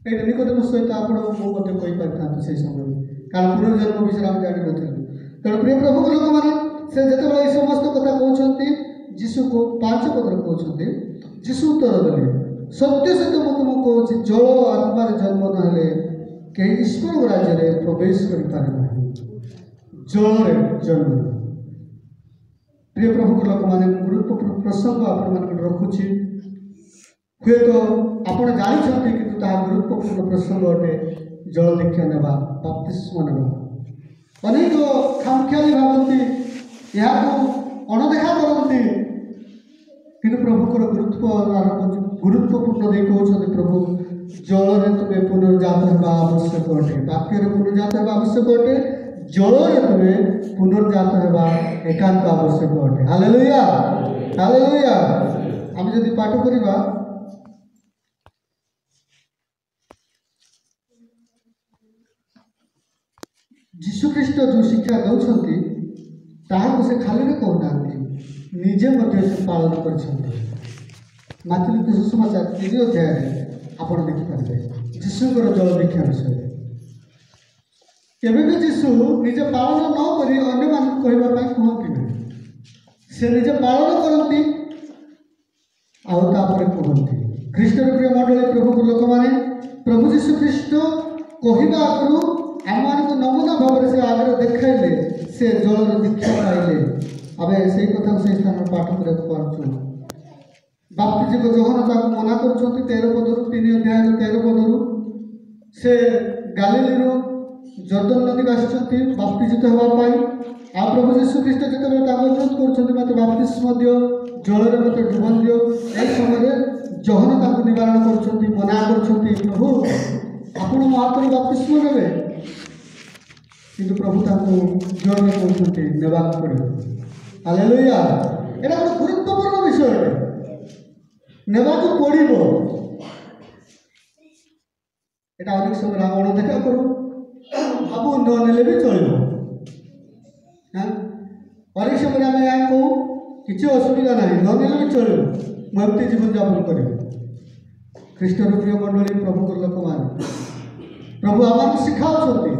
ଏଇଟା ନିକୋଦେମସ ସହିତ ଆପଣ ମୁଁ ମଧ୍ୟ କହିପାରିଥାନ୍ତି ସେହି ସମୟରେ, କାରଣ ପୁନର୍ଜନ୍ମ ବିଷୟରେ ଆମେ ଜାଣିନଥିଲୁ। ତେଣୁ ପ୍ରିୟ ପ୍ରଭୁଙ୍କ ଲୋକମାନେ, ସେ ଯେତେବେଳେ ଏହି ସମସ୍ତ କଥା କହୁଛନ୍ତି, ଯୀଶୁକୁ 5 ପଦରେ କହୁଛନ୍ତି, ଯୀଶୁ ଉତ୍ତର ଦେଲେ, ସତ୍ୟ ସତ୍ୟ ମୁଁ ତୁମକୁ କହୁଛି, ଜଳ ଆତ୍ମାରେ ଜନ୍ମ ନହେଲେ କେହି ଈଶ୍ୱର ରାଜ୍ୟରେ ପ୍ରବେଶ କରିପାରେ ନାହିଁ। ଜଳରେ ଜନ୍ମ। ପ୍ରିୟ ପ୍ରଭୁଙ୍କ ଲୋକମାନେ, ଗୁରୁତ୍ୱପୂର୍ଣ୍ଣ ପ୍ରସଙ୍ଗ ଆପଣମାନଙ୍କର ରଖୁଛି। ହୁଏତ ଆପଣ ଜାଣିଛନ୍ତି, କିନ୍ତୁ ତାହା ଗୁରୁତ୍ୱପୂର୍ଣ୍ଣ ପ୍ରସଙ୍ଗ ଅଟେ। ଜଳ ଦୀକ୍ଷା ନେବା, ବାପ୍ତିସ୍ମ ନେବା। ଅନେକ ଖାମଖିଆଲି ଭାବନ୍ତି, ଏହାକୁ ଅଣଦେଖା କରନ୍ତି, କିନ୍ତୁ ପ୍ରଭୁଙ୍କର ଗୁରୁତ୍ୱପୂର୍ଣ୍ଣ ଦେଇ କହୁଛନ୍ତି, ପ୍ରଭୁ ଜଳରେ ତୁମେ ପୁନର୍ଜାତ ହେବା ଆବଶ୍ୟକ ଅଟେ, ବାକ୍ୟରେ ପୁନର୍ଜାତ ହେବା ଆବଶ୍ୟକ ଅଟେ, ଜଳରେ ତୁମେ ପୁନର୍ଜାତ ହେବା ଏକାନ୍ତ ଆବଶ୍ୟକ ଅଟେ। Hallelujah, hallelujah. ଆମେ ଯଦି ପାଠ କରିବା ଯୀଶୁଖ୍ରୀଷ୍ଟ ଯେଉଁ ଶିକ୍ଷା ଦେଉଛନ୍ତି, ତାହାକୁ ସେ ଖାଲିରେ କହୁନାହାନ୍ତି, ନିଜେ ମଧ୍ୟ ସେ ପାଳନ କରିଛନ୍ତି। ମାର୍କୋ ଲିଖିତ ସୁସମାଚାର 3 ଅଧ୍ୟାୟରେ ଆପଣ ଦେଖିପାରିବେ ଯୀଶୁଙ୍କର ଜଳ ଦୀକ୍ଷା ବିଷୟରେ। କେବେ ବି ଯୀଶୁ ନିଜେ ପାଳନ ନ କରି ଅନ୍ୟମାନଙ୍କୁ କହିବା ପାଇଁ କୁହନ୍ତି ନାହିଁ। ସେ ନିଜେ ପାଳନ କରନ୍ତି ଆଉ ତାପରେ କୁହନ୍ତି। ଖ୍ରୀଷ୍ଟର ପ୍ରିୟ ମଣ୍ଡଳୀ, ପ୍ରଭୁଙ୍କ ଲୋକମାନେ, ପ୍ରଭୁ ଯୀଶୁଖ୍ରୀଷ୍ଟ କହିବା ଆଗରୁ ଆମମାନଙ୍କୁ ନମୁନା ଭାବରେ ସେ ଆଗରେ ଦେଖାଇଲେ, ସେ ଜଳର ଦୀକ୍ଷା ପାଇଲେ। ଆମେ ସେଇ କଥାକୁ ସେଇ ସ୍ଥାନରେ ପାଠ କରିବାକୁ ପାରୁଛୁ। ବାପ୍ତିଜିକ ଯୋହନ ତାକୁ ମନା କରୁଛନ୍ତି 13 ପଦରୁ, 3 ଅଧ୍ୟାୟର 13 ପଦରୁ। ସେ ଗାଲିଲୀରୁ ଜର୍ଦ୍ଦନ ନଦୀକୁ ଆସିଛନ୍ତି ବାପ୍ତିଜିତ ହେବା ପାଇଁ। ଆଉ ପ୍ରଭୁ ଯୀଶୁଖ୍ରୀଷ୍ଟ ଯେତେବେଳେ ତାଙ୍କୁ ଅନୁରୋଧ କରୁଛନ୍ତି, ମୋତେ ବାପ୍ତିସ୍ମ ଦିଅ, ଜଳରେ ମୋତେ ଡୁବନ ଦିଅ, ଏହି ସମୟରେ ଯୋହନ ତାଙ୍କୁ ନିବାରଣ କରୁଛନ୍ତି, ମନା କରୁଛନ୍ତି, ପ୍ରଭୁ ଆପଣ ମୋ ହାତରୁ ବାପ୍ତିସ୍ମ ନେବେ। କିନ୍ତୁ ପ୍ରଭୁ ତାଙ୍କୁ ଜୋରରେ କହୁଛନ୍ତି, ନେବାକୁ ପଡ଼ିବ। ହାଲେଲୁୟା। ଏଇଟା ଗୋଟେ ଗୁରୁତ୍ୱପୂର୍ଣ୍ଣ ବିଷୟ ଅଟେ, ନେବାକୁ ପଡ଼ିବ। এটা অনেক সময় আমরা অনদেখা করু, ভাবু ন নেলে বি চলিব। হ্যাঁ, অনেক সময় আমি ଏହା କହୁ କିଛି ଅସୁବିଧା ନାହିଁ, ନ ନେଲେ ବି ଚଳିବ, ମୁଁ ଏମିତି ଜୀବନଯାପନ କରିବି। ଖ୍ରୀଷ୍ଟର ପ୍ରିୟ ମଣ୍ଡଳୀ, ପ୍ରଭୁଙ୍କର ଲୋକମାନେ, ପ୍ରଭୁ ଆମକୁ ଶିଖାଉଛନ୍ତି,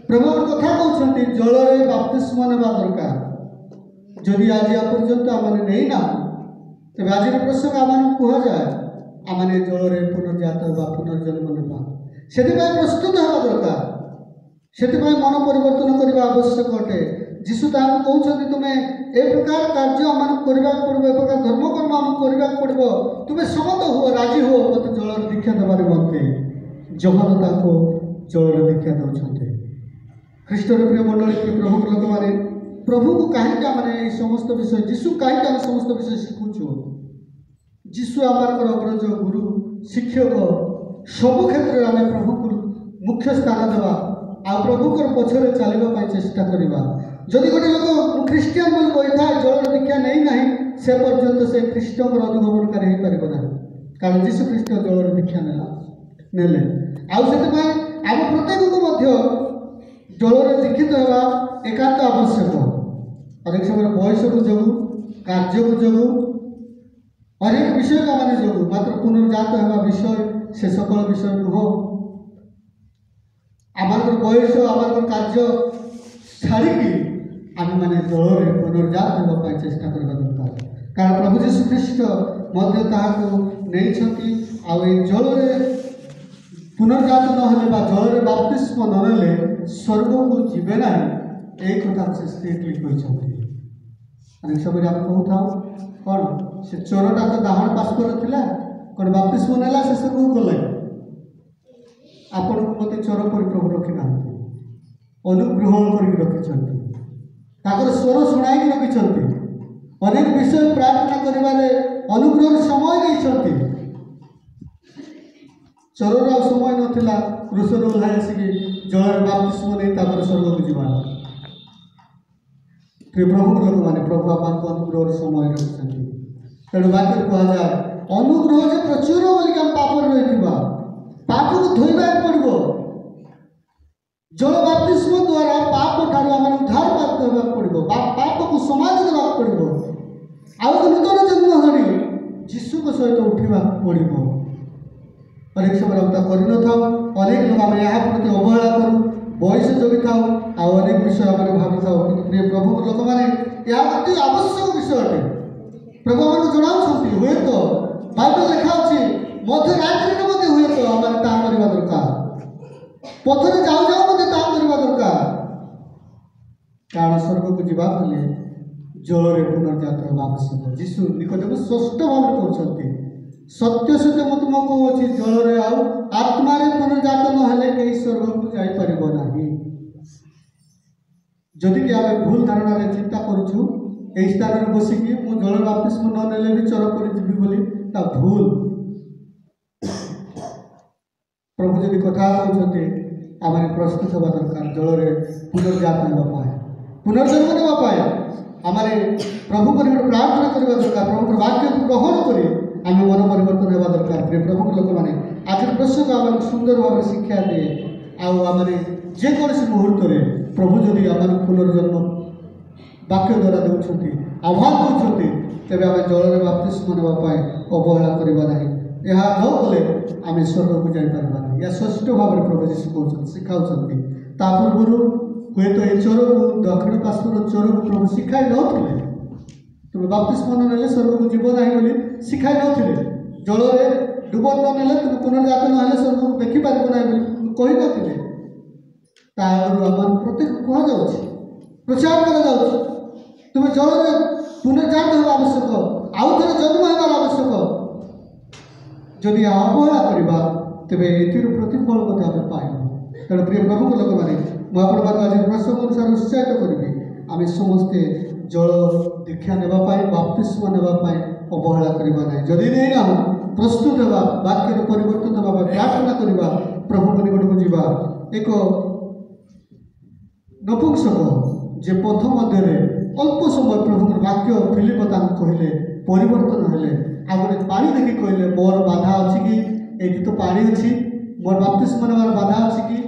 ପ୍ରଭୁ ଆମ କଥା କହୁଛନ୍ତି, ଜଳରେ ବାପ୍ତିସ୍ମ ନେବା ଦରକାର। ଯଦି ଆଜି ପର୍ଯ୍ୟନ୍ତ ଆମେ ନେଇନା, ତେବେ ଆଜିର ପ୍ରସଙ୍ଗ ଆମମାନଙ୍କୁ କୁହାଯାଏ ଆମମାନେ ଜଳରେ ପୁନର୍ଜାତ ବା ପୁନର୍ଜନ୍ମ ନେବା। ସେଥିପାଇଁ ପ୍ରସ୍ତୁତ ହେବା ଦରକାର, ସେଥିପାଇଁ ମନ ପରିବର୍ତ୍ତନ କରିବା ଆବଶ୍ୟକ ଅଟେ। ଯୀଶୁ ତାହାକୁ କହୁଛନ୍ତି ତୁମେ ଏ ପ୍ରକାର କାର୍ଯ୍ୟ ଆମମାନଙ୍କୁ କରିବାକୁ ପଡ଼ିବ, ଏ ପ୍ରକାର ଧର୍ମକର୍ମ ଆମକୁ କରିବାକୁ ପଡ଼ିବ, ତୁମେ ସମତ ହୁଅ, ରାଜି ହୁଅ ମୋତେ ଜଳରେ ଦୀକ୍ଷା ଦେବାର ନିମନ୍ତେ। ଯୋହନ ତାଙ୍କୁ ଜଳରେ ଦୀକ୍ଷା ଦେଉଛନ୍ତି। ଖ୍ରୀଷ୍ଟର ପ୍ରିୟ ମଣ୍ଡଳୀ, ପ୍ରିୟ ପ୍ରଭୁଙ୍କ ଲୋକମାନେ, ପ୍ରଭୁଙ୍କୁ କାହିଁକି ଆମେ এই ସମସ୍ତ ବିଷୟ, ଯୀଶୁ କାହିଁକି ଆମେ ସମସ୍ତ ବିଷୟ ଶିଖୁଛୁ? ଯୀଶୁ ଆମମାନଙ୍କର ଅଗ୍ରଜ, ଗୁରୁ, ଶିକ୍ଷକ। ସବୁ କ୍ଷେତ୍ରରେ ଆମେ ପ୍ରଭୁଙ୍କୁ ମୁଖ୍ୟ ସ୍ଥାନ ଦେବା ଆଉ ପ୍ରଭୁଙ୍କର ପଛରେ ଚାଲିବା ପାଇଁ ଚେଷ୍ଟା କରିବା। ଯଦି ଗୋଟେ ଲୋକ ଖ୍ରୀଷ୍ଟିଆନ ବୋଲି କହିଥାଏ, ଜଳର ଦୀକ୍ଷା ନେଇନାହିଁ, ସେ ପର୍ଯ୍ୟନ୍ତ ସେ ଖ୍ରୀଷ୍ଟଙ୍କର ଅନୁଗମନକାରୀ ହେଇପାରିବ ନାହିଁ। କାରଣ ଯୀଶୁ ଖ୍ରୀଷ୍ଟ ଜଳର ଦୀକ୍ଷା ନେଲେ। ଆଉ ସେଥିପାଇଁ ଆମ ପ୍ରତ୍ୟେକଙ୍କୁ ମଧ୍ୟ ଜଳରେ ଦୀକ୍ଷିତ ହେବା ଏକାନ୍ତ ଆବଶ୍ୟକ। ଅନେକ ସମୟରେ ବୟସକୁ ଯୋଗୁଁ, କାର୍ଯ୍ୟକୁ ଯୋଗୁଁ, ଅନେକ ବିଷୟମାନେ ଯୋଗୁଁ ମାତ୍ର ପୁନର୍ଜାତ ହେବା ବିଷୟ ସେ ସକଳ ବିଷୟ ନୁହଁ। ଆମମାନଙ୍କର ବୟସ, ଆମମାନଙ୍କର କାର୍ଯ୍ୟ ଛାଡ଼ିକି ଆମେମାନେ ଜଳରେ ପୁନର୍ଜାତ ହେବା ପାଇଁ ଚେଷ୍ଟା କରିବା ଦରକାର। କାରଣ ପ୍ରଭୁ ଯୀଶୁ ଖ୍ରୀଷ୍ଟ ମଧ୍ୟ ତାହାକୁ ନେଇଛନ୍ତି। ଆଉ ଏଇ ଜଳରେ ପୁନର୍ଜାତ ନହେଲେ ବା ଜଳରେ ବାପ୍ତିସ୍ମ ନ ନେଲେ ସ୍ୱର୍ଗକୁ ଯିବେ ନାହିଁ, এই କଥା ସେ ସ୍ତ୍ରୀକି କହିଛନ୍ତି। ଅନେକ ସମୟରେ ଆମେ କହୁଥାଉ କ'ଣ ସେ ଚୋରଟା ତ ଡାହାଣ ପାର୍ଶ୍ୱରେ ଥିଲା, କ'ଣ ବାପ୍ତିସ୍ମ ନେଲା ସେ ସ୍ୱର୍ଗକୁ ଗଲେ? ଆପଣଙ୍କୁ ମୋତେ ଚୋର କରି ପ୍ରଭୁ ରଖିନାହାନ୍ତି, ଅନୁଗ୍ରହ କରିକି ରଖିଛନ୍ତି, ତାଙ୍କର ସ୍ୱର ଶୁଣାଇକି ରଖିଛନ୍ତି, ଅନେକ ବିଷୟ ପ୍ରାର୍ଥନା କରିବାରେ ଅନୁଗ୍ରହର ସମୟ ଦେଇଛନ୍ତି। ଚୋରର ଆଉ ସମୟ ନଥିଲା କ୍ରୁଶରୁ ଓହ୍ଲାଇ ଆସିକି ଜଳରେ ବାପ୍ତିସ୍ମ ନେଇ ତାପରେ ସ୍ୱର୍ଗକୁ ଯିବା। ପ୍ରିୟ ପ୍ରଭୁଙ୍କ ଲୋକମାନେ, ପ୍ରଭୁ ଆପଣଙ୍କୁ ଅନୁଗ୍ରହର ସମୟ ରଖିଛନ୍ତି। ତେଣୁ ବାକ୍ୟରେ କୁହାଯାଏ ଅନୁଗ୍ରହ ଯେ ପ୍ରଚୁର ବୋଲିକି ଆମେ ପାପରେ ରହିଥିବା, ପାପକୁ ଧୋଇବାକୁ ପଡ଼ିବ। ଜଳ ବାପ୍ତିସ୍ମ ଦ୍ୱାରା ପାପ ଠାରୁ ଆମେ ଉଦ୍ଧାର ପ୍ରାପ୍ତ ହେବାକୁ ପଡ଼ିବ, ପାପକୁ ସମାଜ ଦେବାକୁ ପଡ଼ିବ। ଆଉ ନୂତନ ଜନ୍ମ ଧରି ଯୀଶୁଙ୍କ ସହିତ ଉଠିବାକୁ ପଡ଼ିବ। ଅନେକ ସମୟରେ ଆମେ ତା କରିନଥାଉ। ଅନେକ ଲୋକ ଆମେ ଏହା ପ୍ରତି ଅବହେଳା କରୁ, ବୟସ ଜଗିଥାଉ, ଆଉ ଅନେକ ବିଷୟ ଆମେ ଭାବିଥାଉ। କିନ୍ତୁ ପ୍ରିୟ ପ୍ରଭୁଙ୍କ ଲୋକମାନେ, ଏହା ଅତି ଆବଶ୍ୟକ ବିଷୟ ଅଟେ। ପ୍ରଭୁ ଆମକୁ ଜଣାଉଛନ୍ତି, ହୁଏତ ବାଇବେଲ ଲେଖା ଅଛି ମଧ୍ୟରାତ୍ରିରେ ମଧ୍ୟ ହୁଏତ ଆମେ ତାହା କରିବା ଦରକାର, ପଥରେ ଯାଉ ଯାଉ ମଧ୍ୟ ତାହା କରିବା ଦରକାର। କାରଣ ସ୍ୱର୍ଗକୁ ଯିବାକୁ ହେଲେ ଜଳରେ ପୁନର୍ଜାତ ହେବା ଆବଶ୍ୟକ। ଯୀଶୁ ନିକୋଦେମସ୍ ସ୍ପଷ୍ଟ ଭାବରେ କହୁଛନ୍ତି, ସତ୍ୟ ସତ୍ୟ ମୁଁ ତୁମକୁ କହୁଛି, ଜଳରେ ଆଉ ଆତ୍ମାରେ ପୁନର୍ଜାତ ନହେଲେ କେହି ସ୍ୱର୍ଗକୁ ଯାଇପାରିବ ନାହିଁ। ଯଦି କି ଆମେ ଭୁଲ ଧାରଣାରେ ଚିନ୍ତା କରୁଛୁ, এই ସ୍ଥାନରେ ବସିକି ମୁଁ ଜଳରେ ବାପ୍ତିସ୍ମ ନ ନେଲେ ବି ଚୋର କରି ଯିବି ବୋଲି, ତା ଭୁଲ। ପ୍ରଭୁ ଯଦି କଥା କହୁଛନ୍ତି, ଆମେ ପ୍ରସ୍ତୁତ ହେବା ଦରକାର ଜଳରେ ପୁନର୍ଜାତ ହେବା ପାଇଁ, ପୁନର୍ଜନ୍ମ ନେବା ପାଇଁ। ଆମେ ପ୍ରଭୁଙ୍କ ନିକଟରେ ପ୍ରାର୍ଥନା କରିବା ଦରକାର, ପ୍ରଭୁଙ୍କର ବାକ୍ୟକୁ ଗ୍ରହଣ କରି ଆମେ ମନ ପରିବର୍ତ୍ତନ ହେବା ଦରକାର। ପ୍ରିୟ ପ୍ରଭୁଙ୍କ ଲୋକମାନେ, ଆଜିର ପ୍ରସଙ୍ଗ ଆମକୁ ସୁନ୍ଦର ଭାବରେ ଶିକ୍ଷା ଦିଏ। ଆଉ ଆମେ ଯେକୌଣସି ମୁହୂର୍ତ୍ତରେ ପ୍ରଭୁ ଯଦି ଆମକୁ ପୁନର୍ଜନ୍ମ ବାକ୍ୟ ଦ୍ୱାରା ଦେଉଛନ୍ତି, ଆହ୍ୱାନ ଦେଉଛନ୍ତି, ତେବେ ଆମେ ଜଳରେ ବାପ୍ତିସ୍ମ ନେବା ପାଇଁ ଅବହେଳା କରିବା ନାହିଁ। ଏହା ନ କଲେ ଆମେ ସ୍ୱର୍ଗକୁ ଯାଇପାରିବା ନାହିଁ। ଏହା ସ୍ପଷ୍ଟ ଭାବରେ ପ୍ରଭୁ ଯୀଶୁ କହୁଛନ୍ତି, ଶିଖାଉଛନ୍ତି। ତା ପୂର୍ବରୁ ହୁଏତ ଏ ଚୋରକୁ, ଦକ୍ଷିଣ ପାର୍ଶ୍ୱର ଚୋରକୁ ପ୍ରଭୁ ଶିଖାଇ ନଥିଲେ, ତୁମେ ବାପ୍ତିସ୍ମ ନ ନେଲେ ସ୍ୱର୍ଗକୁ ଯିବ ନାହିଁ ବୋଲି ଶିଖାଇ ନଥିଲେ। ଜଳରେ ଡୁବ ନ ନେଲେ ତୁମେ ପୁନର୍ଜାତ ନହେଲେ ସ୍ୱର୍ଗକୁ ଦେଖିପାରିବ ନାହିଁ ବୋଲି କହିନଥିଲେ। ତା ଆଗରୁ ଆମ ପ୍ରତ୍ୟେକ କୁହାଯାଉଛି, ପ୍ରଚାର କରାଯାଉଛି, ତୁମେ ଜଳରେ ପୁନର୍ଜାତ ହେବା ଆବଶ୍ୟକ, ଆଉ ଥରେ ଜନ୍ମ ହେବାର ଆବଶ୍ୟକ। ଯଦି ଅବହେଳା କରିବା, ତେବେ ଏଥିରୁ ପ୍ରତିଫଳ ମଧ୍ୟ ଆମେ ପାଇବୁ। ତେଣୁ ପ୍ରିୟ ପ୍ରଭୁଙ୍କ ଲୋକମାନେ, ମୁଁ ଆପଣମାନଙ୍କୁ ଆଜି ପ୍ରସଙ୍ଗ ଅନୁସାରେ ଉତ୍ସାହିତ କରିବି, ଆମେ ସମସ୍ତେ ଜଳ ଦୀକ୍ଷା ନେବା ପାଇଁ, ବାପ୍ତିସ୍ମ ନେବା ପାଇଁ ଅବହେଳା କରିବା ନାହିଁ। ଯଦି ନେଇନାହୁଁ, ପ୍ରସ୍ତୁତ ହେବା, ବାକ୍ୟରେ ପରିବର୍ତ୍ତନ ହେବା ପାଇଁ ପ୍ରାର୍ଥନା କରିବା, ପ୍ରଭୁଙ୍କ ନିକଟକୁ ଯିବା। ଏକ ନପୁଂସକ ଯେ ପଥ ମଧ୍ୟରେ ଅଳ୍ପ ସମୟ ପ୍ରଭୁଙ୍କର ବାକ୍ୟ ଫିଲିପ ତାଙ୍କୁ କହିଲେ, ପରିବର୍ତ୍ତନ ହେଲେ। ଆଉ ଗୋଟେ ପାଣି ଦେଖି କହିଲେ, ମୋର ବାଧା ଅଛି କି? ଏଇଠି ତ ପାଣି ଅଛି, ମୋର ବାପ୍ତିସ୍ମ ନେବାର ବାଧା ଅଛି କି?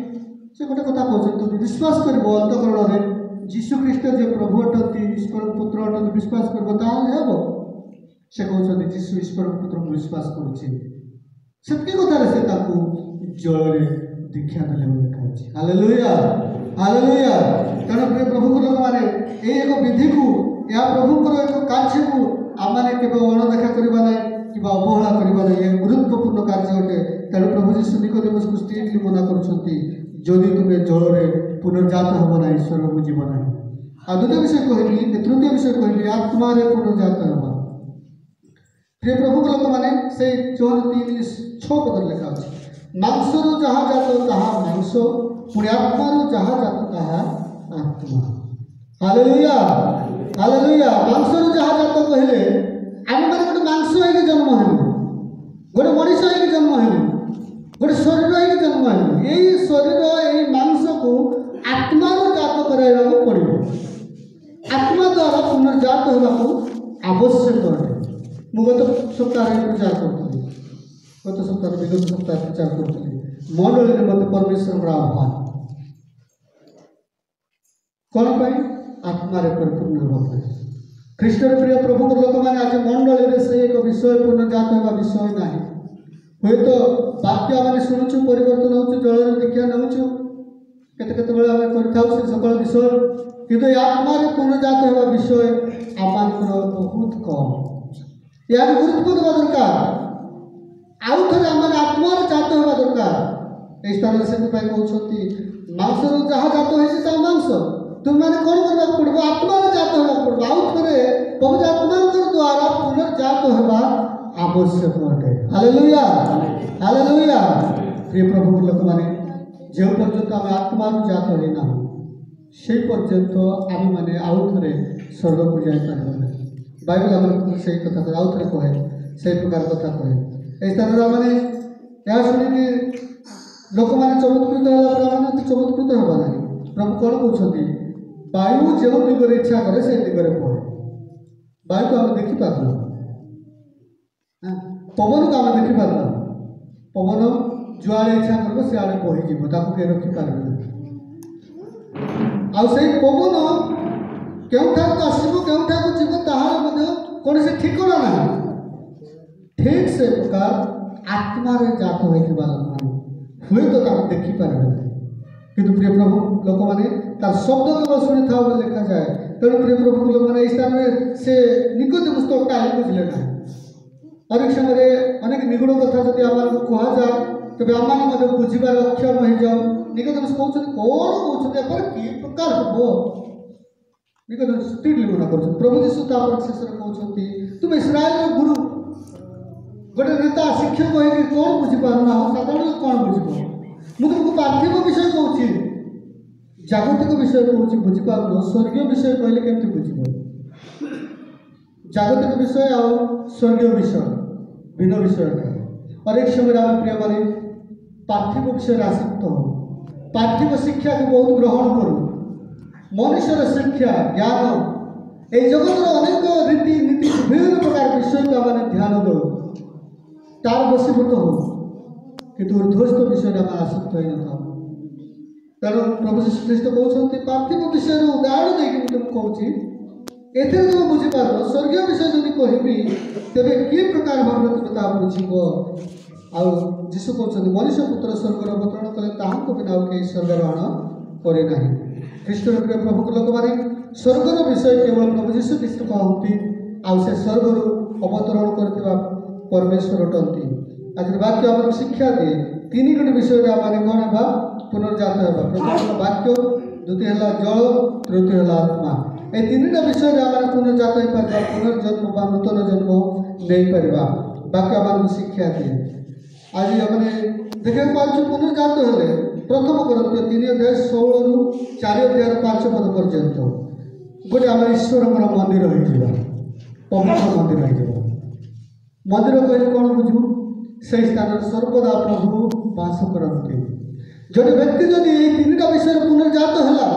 ସେ ଗୋଟେ କଥା କହୁଛନ୍ତି, ତୁମେ ବିଶ୍ୱାସ କରିବ ଅନ୍ତଃକରଣରେ ଯୀଶୁ ଖ୍ରୀଷ୍ଟ ଯେ ପ୍ରଭୁ ଅଟନ୍ତି, ଈଶ୍ୱରଙ୍କ ପୁତ୍ର ଅଟନ୍ତି, ବିଶ୍ୱାସ କରିବ, ତାହେଲେ ହେବ। ସେ କହୁଛନ୍ତି ଯୀଶୁ ଈଶ୍ୱରଙ୍କ ପୁତ୍ରକୁ ବିଶ୍ୱାସ କରୁଛି। ସେତିକି କଥାରେ ସେ ତାକୁ ଜଳରେ ଦୀକ୍ଷା ଦେଲେ ବୋଲି ଲେଖା ଅଛି। Hallelujah, hallelujah. ତେଣୁ ପ୍ରିୟ ପ୍ରଭୁଙ୍କ ଲୋକମାନେ, ଏହି ଏକ ବିଧିକୁ, ଏହା ପ୍ରଭୁଙ୍କର ଏକ କାର୍ଯ୍ୟକୁ आमने केवल अणदेखा करवा ना कि अवहेला करवा ना ये गुरुत्वपूर्ण कार्य अटे। तेणु प्रभु जीशु निकोदेमस को स्ट्रिक्टली मना करछंती जदि तुमे जलरे पुनर्जात हब ना ईश्वर को जीव ना। आ द्वितीय विषय कहली तृतीय विषय कहली आत्मा रे पुनर्जात हब। प्रिय प्रभु लोक माने से 4:3-6 पद लिखा अछि मांसरु जहा जात ताहा मांस पुणी आत्मारु जहा जात ताहा आत्मा। Hallelujah hallelujah. मांसरु जहा जात कहले आम माने गोटे मांस होइके जन्म हेलु गोटे मनीष होइके जन्म हेलु गोटे शरीर होइके जन्म हेलु। यही शरीर यही मांस को आत्मारु जात कराइबाकू पड़िबो। आत्मा द्वारा पुनर्जात होबाकू आवश्यक अटे। मु गत सप्ताह प्रचार करी गत सप्ताह विगत सप्ताह प्रचार करी मंडली में मत परमेश्वर आह्वान कौन पाई आत्मा परिपूर्ण होगा। ख्रीष्टर प्रिय प्रभु लोक मैंने आज मंडली में से एक विषय पुनर्जात होगा विषय ना हुए तो वाक्य आम शुणुचु परिवर्तन हो जल दीक्षा नौ केत सकल विषय किंतु आत्मा पुनर्जात होगा विषय आम बहुत कम या गुरुत्व देवा दरकार। आउ थे आम आत्मार जात होगा दरकार। यही स्थान से कहते मांसर जहाँ जात हो मांस तुम मैंने कौन करने पड़ो आत्मार जात होगा पड़ो। आउ थे पवित्र आत्मा द्वारा पुनर्जात होगा आवश्यक अटे। Hallelujah hallelujah. प्रिय प्रभु लोक मैंने जो पर्यंत आम आत्मार जात होना से पर्यंत आम मैंने आउ थे स्वर्ग को जापर बाइबल आम से कथा आउ थे कहे से प्रकार कथा कहे। यही स्थान मैंने यह शुणी लोक मैंने चमत्कृत होगा चमत्कृत होगा ना। प्रभु कौन कहते वायु जो दिगरे इच्छा करे से दिगरे पड़े। वायु को आम देखिपार पवन को आम देखिपार पवन जुआड़े इच्छा कर सियाड़े बहीजी किए रखिपार आई पवन केउठा आसब केउठा जीव ताहार कौन से ठिकाना ना। ठीक से प्रकार आत्मार जात होता हुए तो देखिपारे किंतु प्रिय प्रभु लोक मैंने तार शब्द केवल शुणी था लिखा जाए। तेणु प्रिय प्रभु लोक मैंने स्थान में से निकोदेमस तो काहे बुझले ना। अनेक समय अनेक निगूढ़ कथा जब आम कह जाए तेज आम बुझार अक्षम हो जाओ। निकोदेमस कहते कौन कहते कि प्रकार हम निकोदेमस स्ट्रिक्टली मना कर। प्रभु जीशु शेष में कहते तुम इस्राएल गुरु गोटे नेता शिक्षक हो कौन बुझीपारना साधारण कौन बुझे मुझे तुमको पार्थिव विषय कहूँ जागतिक विषय कहूँ बुझीपार स्वर्गीय विषय कहले केमती बुझ जागतिक विषय आ स्वर्गीय विषय भिन्न विषय और एक समय आम प्रिय माने पार्थिव विषय आसक्त हो पार्थिव शिक्षा को बहुत ग्रहण करूँ मनुष्यर शिक्षा ज्ञान ये जगत अनेक रीति नीति विभिन्न प्रकार विषय को आम ध्यान दो तार बसीभूत हो किंतु ऊर्ध्वस्त विषय आम आसक्त हो न। तेणु प्रभु श्री ख्रीष्ट कहते पार्थिव विषय उदाहरण देकर तुम कहूँ एथे तुम बुझीपार स्वर्गीय विषय जब कहबी तेज कि प्रकार भाव तुम ता बुझब। आउ जीशु कहते मनुष्य पुत्र स्वर्गर अवतरण कले ताहांको बिना कई स्वर्गारोहण करे नाही। ख्रीष्टर प्रिय प्रभु लोक मैंने स्वर्गर विषय केवल प्रभु जीशु ख्रीष्ट कहती आउ से स्वर्गर अवतरण करथिबा परमेश्वर अटंती। आखिर वाक्य आम शिक्षा दिए तीन गोटे विषय आम कौन है पुनर्जात होगा। प्रथम वाक्य द्वितीय है जल तृतीय है आत्मा। ये तीन विषय आम पुनर्जात हो पार पुनर्जन्म व नूतन जन्म नहीं पार वाक्य आम शिक्षा दिए। आज आम देखा पार्छ पुनर्जात हेले प्रथम करते 3:16-4:5 पद पर्यंत गोटे आम ईश्वर मंदिर हो पवित्र मंदिर हो मंदिर कहले कौन बुझू से स्थान सर्वदा प्रभु बास करते। जब व्यक्ति जब ये तीनटा विषय पुनर्जात है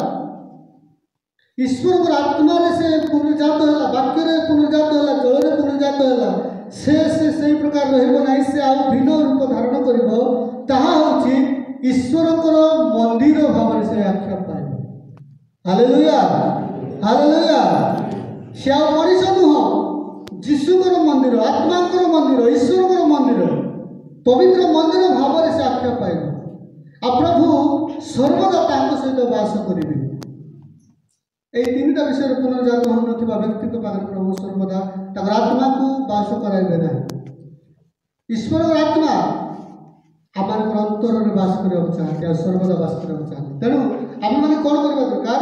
ईश्वर को आत्मा से पुनर्जात है वाक्य पुनर्जात है जल पुनर्जात है से प्रकार रहा से आउ भिन्न रूप धारण कर ईश्वर मंदिर भाव से आख्या पाए। Hallelujah hallelujah. से आ मनीष नुह जीशुकर मंदिर आत्मांकर मंदिर ईश्वर मंदिर पवित्र मंदिर भाव से आख्या पाए। आ प्रभु सर्वदा सहित बास करेंगे। এই তিনটা বিষୟରେ ପୁନର୍ଜାତ ହେଉନଥିବା ବ୍ୟକ୍ତିଙ୍କ ପାଖରେ ପ୍ରଭୁ ସର୍ବଦା ତାଙ୍କର ଆତ୍ମାକୁ ବାସ କରାଇବେ ନାହିଁ। ଈଶ୍ୱରର ଆତ୍ମା ଆମମାନଙ୍କର ଅନ୍ତରରେ ବାସ କରିବାକୁ ଚାହାନ୍ତି ଆଉ ସର୍ବଦା ବାସ କରିବାକୁ ଚାହାନ୍ତି। ତେଣୁ ଆମେମାନେ କ'ଣ କରିବା ଦରକାର?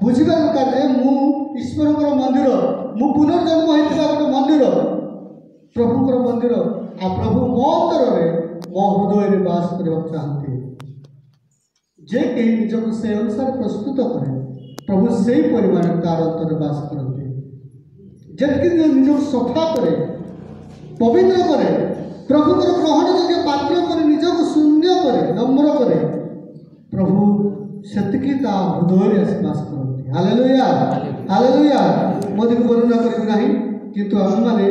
ବୁଝିବା ଦରକାର ଯେ ମୁଁ ଈଶ୍ୱରଙ୍କର ମନ୍ଦିର, ମୁଁ ପୁନର୍ଜନ୍ମ ହୋଇଥିବା ଗୋଟେ ମନ୍ଦିର, ପ୍ରଭୁଙ୍କର ମନ୍ଦିର। ଆଉ ପ୍ରଭୁ ମୋ ଅନ୍ତରରେ ମୋ ହୃଦୟରେ ବାସ କରିବାକୁ ଚାହାନ୍ତି। ଯେ କେହି ନିଜକୁ ସେ ଅନୁସାରେ ପ୍ରସ୍ତୁତ କରେ ପ୍ରଭୁ ସେହି ପରିମାଣରେ ତାର ଅନ୍ତରରେ ବାସ କରନ୍ତି। ଯେତିକି ନିଜକୁ ସଫା କରେ, ପବିତ୍ର କରେ, ପ୍ରଭୁଙ୍କର ଗ୍ରହଣ ଯୋଗ୍ୟ ପାତ୍ର କରି ନିଜକୁ ଶୂନ୍ୟ କରେ, ନମ୍ର କରେ, ପ୍ରଭୁ ସେତିକି ତା ହୃଦୟରେ ଆସି ବାସ କରନ୍ତି। Hallelujah, hallelujah. ମୋଦିକୁ ବର୍ଣ୍ଣନା କରିବି ନାହିଁ, କିନ୍ତୁ ଆମେମାନେ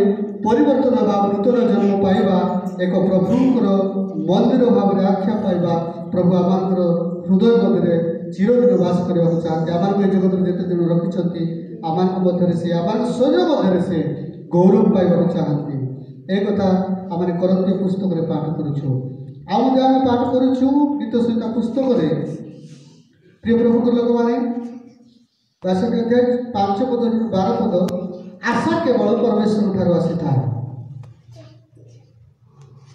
ପରିବର୍ତ୍ତନ ହେବା, ନୂତନ ଜନ୍ମ ପାଇବା, ଏକ ପ୍ରଭୁଙ୍କର ମନ୍ଦିର ଭାବରେ ଆଖ୍ୟା ପାଇବା। ପ୍ରଭୁ ଆମମାନଙ୍କର ହୃଦୟ ମଧ୍ୟରେ ଚିରଦିନ ବାସ କରିବାକୁ ଚାହାନ୍ତି। ଆମମାନଙ୍କୁ ଏ ଜଗତରେ ଯେତେ ଦିନ ରଖିଛନ୍ତି ଆମମାନଙ୍କ ମଧ୍ୟରେ ସେ, ଆମମାନଙ୍କ ଶରୀର ମଧ୍ୟରେ ସେ ଗୌରବ ପାଇବାକୁ ଚାହାନ୍ତି। ଏ କଥା ଆମେ କରନ୍ତି ପୁସ୍ତକରେ ପାଠ କରୁଛୁ। ଆଉ ମଧ୍ୟ ଆମେ ପାଠ କରୁଛୁ ଗୀତ ସଂହିତା ପୁସ୍ତକରେ। ପ୍ରିୟ ପ୍ରଭୁଙ୍କର ଲୋକମାନେ, 62 ଅଧ୍ୟାୟ 5 ପଦରୁ 12 ପଦ, ଆଶା କେବଳ ପରମେଶ୍ୱରଙ୍କ ଠାରୁ ଆସିଥାଏ।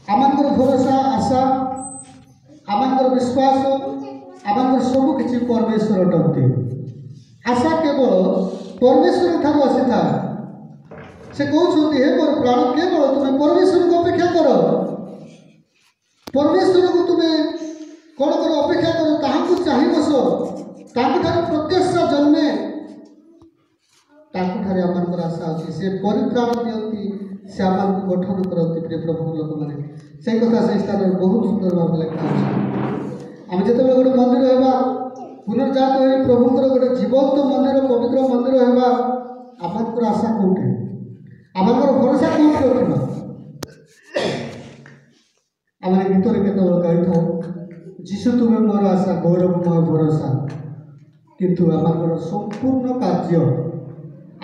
ଆମମାନଙ୍କର ଭରସା, ଆଶା, ଆମମାନଙ୍କର ବିଶ୍ୱାସ, ଆମମାନଙ୍କର ସବୁ କିଛି ପରମେଶ୍ୱର ଅଟନ୍ତି। ଆଶା କେବଳ ପରମେଶ୍ୱରଙ୍କ ଠାରୁ ଆସିଥାଏ। ସେ କହୁଛନ୍ତି, ହେ ମୋର ପ୍ରାଣ, କେବଳ ତୁମେ ପରମେଶ୍ୱରଙ୍କୁ ଅପେକ୍ଷା କର। ପରମେଶ୍ୱରକୁ ତୁମେ କ'ଣ କର? ଅପେକ୍ଷା କର, ତାହାଙ୍କୁ ଚାହିଁ ବସ। ତାଙ୍କଠାରୁ ପ୍ରତ୍ୟାଶା ଜନ୍ମେ, ତାଙ୍କଠାରେ ଆମମାନଙ୍କର ଆଶା ଅଛି। ସେ ପରିତ୍ରାଣ ଦିଅନ୍ତି, ସେ ଆମମାନଙ୍କୁ ଗଠନ କରନ୍ତି। ପ୍ରିୟ ପ୍ରଭୁଙ୍କ ଲୋକମାନେ, ସେଇ କଥା ସେଇ ସ୍ଥାନରେ ବହୁତ ସୁନ୍ଦର ଭାବରେ ଲେଖା ଅଛି। ଆମେ ଯେତେବେଳେ ଗୋଟେ ମନ୍ଦିର ହେବା, ପୁନର୍ଜାତ ହୋଇ ପ୍ରଭୁଙ୍କର ଗୋଟେ ଜୀବନ୍ତ ମନ୍ଦିର, ପବିତ୍ର ମନ୍ଦିର ହେବା, ଆମମାନଙ୍କର ଆଶା କେଉଁଠି? ଆମମାନଙ୍କର ଭରସା କେଉଁଠି ରଖିବା? ଆମେ ଗୀତରେ କେତେବେଳେ ଗାଇଥାଉ, ଯୀଶୁ ତୁମେ ମୋର ଆଶା, ଗୌରବମୟ ଭରସା। କିନ୍ତୁ ଆମମାନଙ୍କର ସମ୍ପୂର୍ଣ୍ଣ କାର୍ଯ୍ୟ,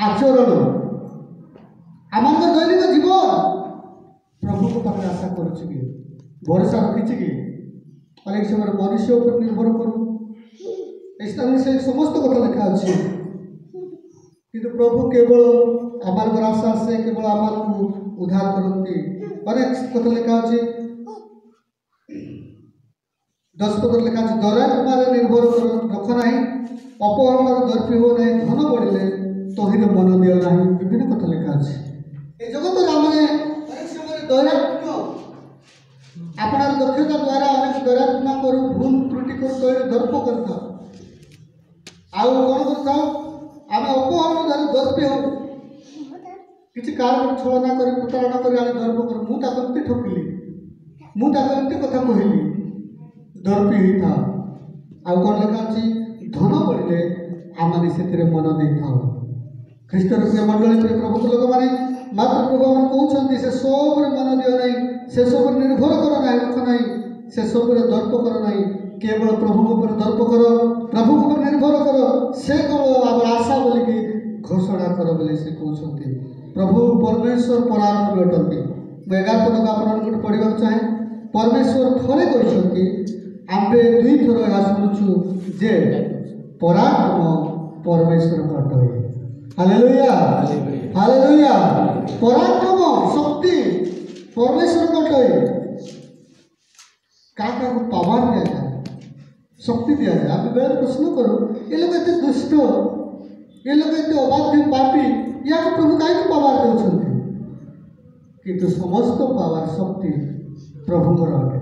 ଆଚରଣ, ଆମମାନଙ୍କର ଦୈନିକ ଜୀବନ ପ୍ରଭୁଙ୍କ ପାଖରେ ଆଶା କରୁଛି କି, ଭରସା ରଖିଛି କି? ଅନେକ ସମୟରେ ମନୁଷ୍ୟ ଉପରେ ନିର୍ଭର କରୁ। এই ସ୍ଥାନରେ ସେ ସମସ୍ତ କଥା ଲେଖା ଅଛି। କିନ୍ତୁ ପ୍ରଭୁ କେବଳ ଆମମାନଙ୍କର ଆଶା, ସେ କେବଳ ଆମମାନଙ୍କୁ ଉଦ୍ଧାର କରନ୍ତି। ଅନେକ କଥା ଲେଖା ଅଛି। 10 ପଦରେ ଲେଖା ଅଛି, ଦୟାରେ ନିର୍ଭର ରଖ ନାହିଁ, ଅପହରଣରେ ଦର୍ପୀ ହୁଅ ନାହିଁ, ଧନ ବଢ଼ିଲେ ତହିଁରେ ମନ ଦିଅ ନାହିଁ। ବିଭିନ୍ନ କଥା ଲେଖା ଅଛି। ଏ ଜଗତରେ ଆମେ ଅନେକ ସମୟରେ ଦୈରାତ୍ମ୍ୟ, ଆପଣାର ଦକ୍ଷତା ଦ୍ୱାରା ଅନେକ ଦୈରାତ୍ମ୍ୟ କରୁ, ଭୁଲ ତ୍ରୁଟି କରୁ, ତହିଁରେ ଦର୍ପ କରିଥାଉ। ଆଉ କ'ଣ କରିଥାଉ? ଆମେ ଅପହରଣ ଦ୍ୱାରା ଦର୍ପୀ ହଉ। କିଛି କାରଣ ଛଳନା କରି, ପ୍ରତାରଣା କରି ଆମେ ଦର୍ପ କରୁ। ମୁଁ ତାକୁ ଏମିତି ଠକିଲି, ମୁଁ ତାକୁ ଏମିତି କଥା କହିଲି, ଦର୍ପୀ ହେଇଥାଉ। ଆଉ କ'ଣ ଲେଖା ଅଛି? ଧନ ବଢ଼ିଲେ ଆମେ ସେଥିରେ ମନ ଦେଇଥାଉ। ଖ୍ରୀଷ୍ଟର ପ୍ରିୟ ମଣ୍ଡଳୀ, ପ୍ରିୟ ପ୍ରଭୁଙ୍କ ଲୋକମାନେ, ମାତ୍ର ପ୍ରଭୁ ଆମେ କହୁଛନ୍ତି, ସେ ସବୁରେ ମନ ଦିଅ ନାହିଁ, ସେ ସବୁରେ ନିର୍ଭର କର ନାହିଁ, ରଖ ନାହିଁ, ସେ ସବୁରେ ଦର୍ପ କର ନାହିଁ। କେବଳ ପ୍ରଭୁଙ୍କ ଉପରେ ଦର୍ପ କର, ପ୍ରଭୁଙ୍କ ଉପରେ ନିର୍ଭର କର। ସେ କେବଳ ଆମର ଆଶା ବୋଲିକି ଘୋଷଣା କର ବୋଲି ସେ କହୁଛନ୍ତି। ପ୍ରଭୁ ପରମେଶ୍ୱର ପରାକ୍ରମୀ ଅଟନ୍ତି। ମୁଁ 11 ପଦକୁ ଆପଣମାନଙ୍କୁ ଗୋଟେ ପଢ଼ିବାକୁ ଚାହେଁ। ପରମେଶ୍ୱର ଥରେ କହିଛନ୍ତି, ଆମେ 2 ଥର ଏହା ଶୁଣୁଛୁ ଯେ ପରାକ୍ରମ ପରମେଶ୍ୱରଙ୍କ ଅଟଏ। Hallelujah, hallelujah. ପରାକ୍ରମ, ଶକ୍ତି ପରମେଶ୍ୱରଙ୍କ ଅଟଏ। କାହାକୁ ପାୱାର ଦିଆଯାଏ, ଶକ୍ତି ଦିଆଯାଏ। ଆମେ ବେଳେ ପ୍ରଶ୍ନ କରୁ, ଏ ଲୋକ ଏତେ ଦୁଷ୍ଟ, ଏ ଲୋକ ଏତେ ଅବାଧ୍ୟ, ପାପୀ, ୟାକୁ ପ୍ରଭୁ କାହିଁକି ପାୱାର ଦେଉଛନ୍ତି? କିନ୍ତୁ ସମସ୍ତ ପାୱାର, ଶକ୍ତି ପ୍ରଭୁଙ୍କର ଅଟେ,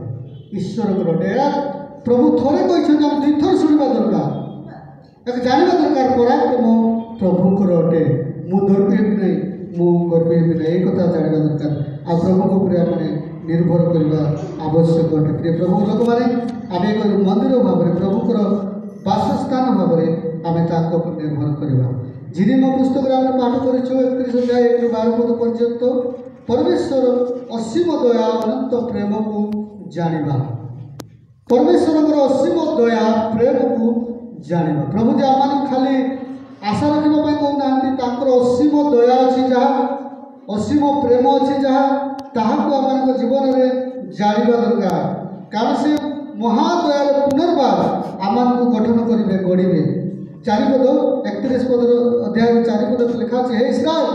ଈଶ୍ୱରଙ୍କର ଅଟେ। ଏହା ପ୍ରଭୁ ଥରେ କହିଛନ୍ତି, ଆମେ 2 ଥର ଶୁଣିବା ଦରକାର, ତାକୁ ଜାଣିବା ଦରକାର। ପରାକ୍ରମ ପ୍ରଭୁଙ୍କର ଅଟେ। ମୁଁ ଦର୍ପୀ ହେବି ନାହିଁ, ମୁଁ ଗର୍ବି ହେବି ନାହିଁ, এই କଥା ଜାଣିବା ଦରକାର। ଆଉ ପ୍ରଭୁଙ୍କ ଉପରେ ଆମେ ନିର୍ଭର କରିବା ଆବଶ୍ୟକ ଅଟେ। ପ୍ରିୟ ପ୍ରଭୁଙ୍କ ଲୋକମାନେ, ଆମେ ଏକ ମନ୍ଦିର ଭାବରେ, ପ୍ରଭୁଙ୍କର ବାସସ୍ଥାନ ଭାବରେ ଆମେ ତାଙ୍କ ଉପରେ ନିର୍ଭର କରିବା। ଜିରିମ ପୁସ୍ତକରେ ଆମେ ପାଠ କରିଛୁ 31 ଅଧ୍ୟାୟ 1 ରୁ 12 ପଦ ପର୍ଯ୍ୟନ୍ତ। ପରମେଶ୍ୱର ଅସୀମ ଦୟା, ଅନନ୍ତ ପ୍ରେମକୁ ଜାଣିବା। ପରମେଶ୍ୱରଙ୍କର ଅସୀମ ଦୟା, ପ୍ରେମକୁ ଜାଣିବା। ପ୍ରଭୁ ଯେ ଆମମାନଙ୍କୁ ଖାଲି ଆଶା ରଖିବା ପାଇଁ କହୁନାହାନ୍ତି, ତାଙ୍କର ଅସୀମ ଦୟା ଅଛି ଯାହା, ଅସୀମ ପ୍ରେମ ଅଛି ଯାହା, ତାହାକୁ ଆମମାନଙ୍କ ଜୀବନରେ ଜାଣିବା ଦରକାର। କାରଣ ସେ ମହାଦୟାର ପୁନର୍ବାର ଆମମାନଙ୍କୁ ଗଠନ କରିବେ, ଗଢ଼ିବେ। ଚାରିପଦ 31 ପଦର ଅଧ୍ୟାୟ 4 ପଦରେ ଲେଖା ଅଛି, ହେ ଇସ୍ରାଏଲ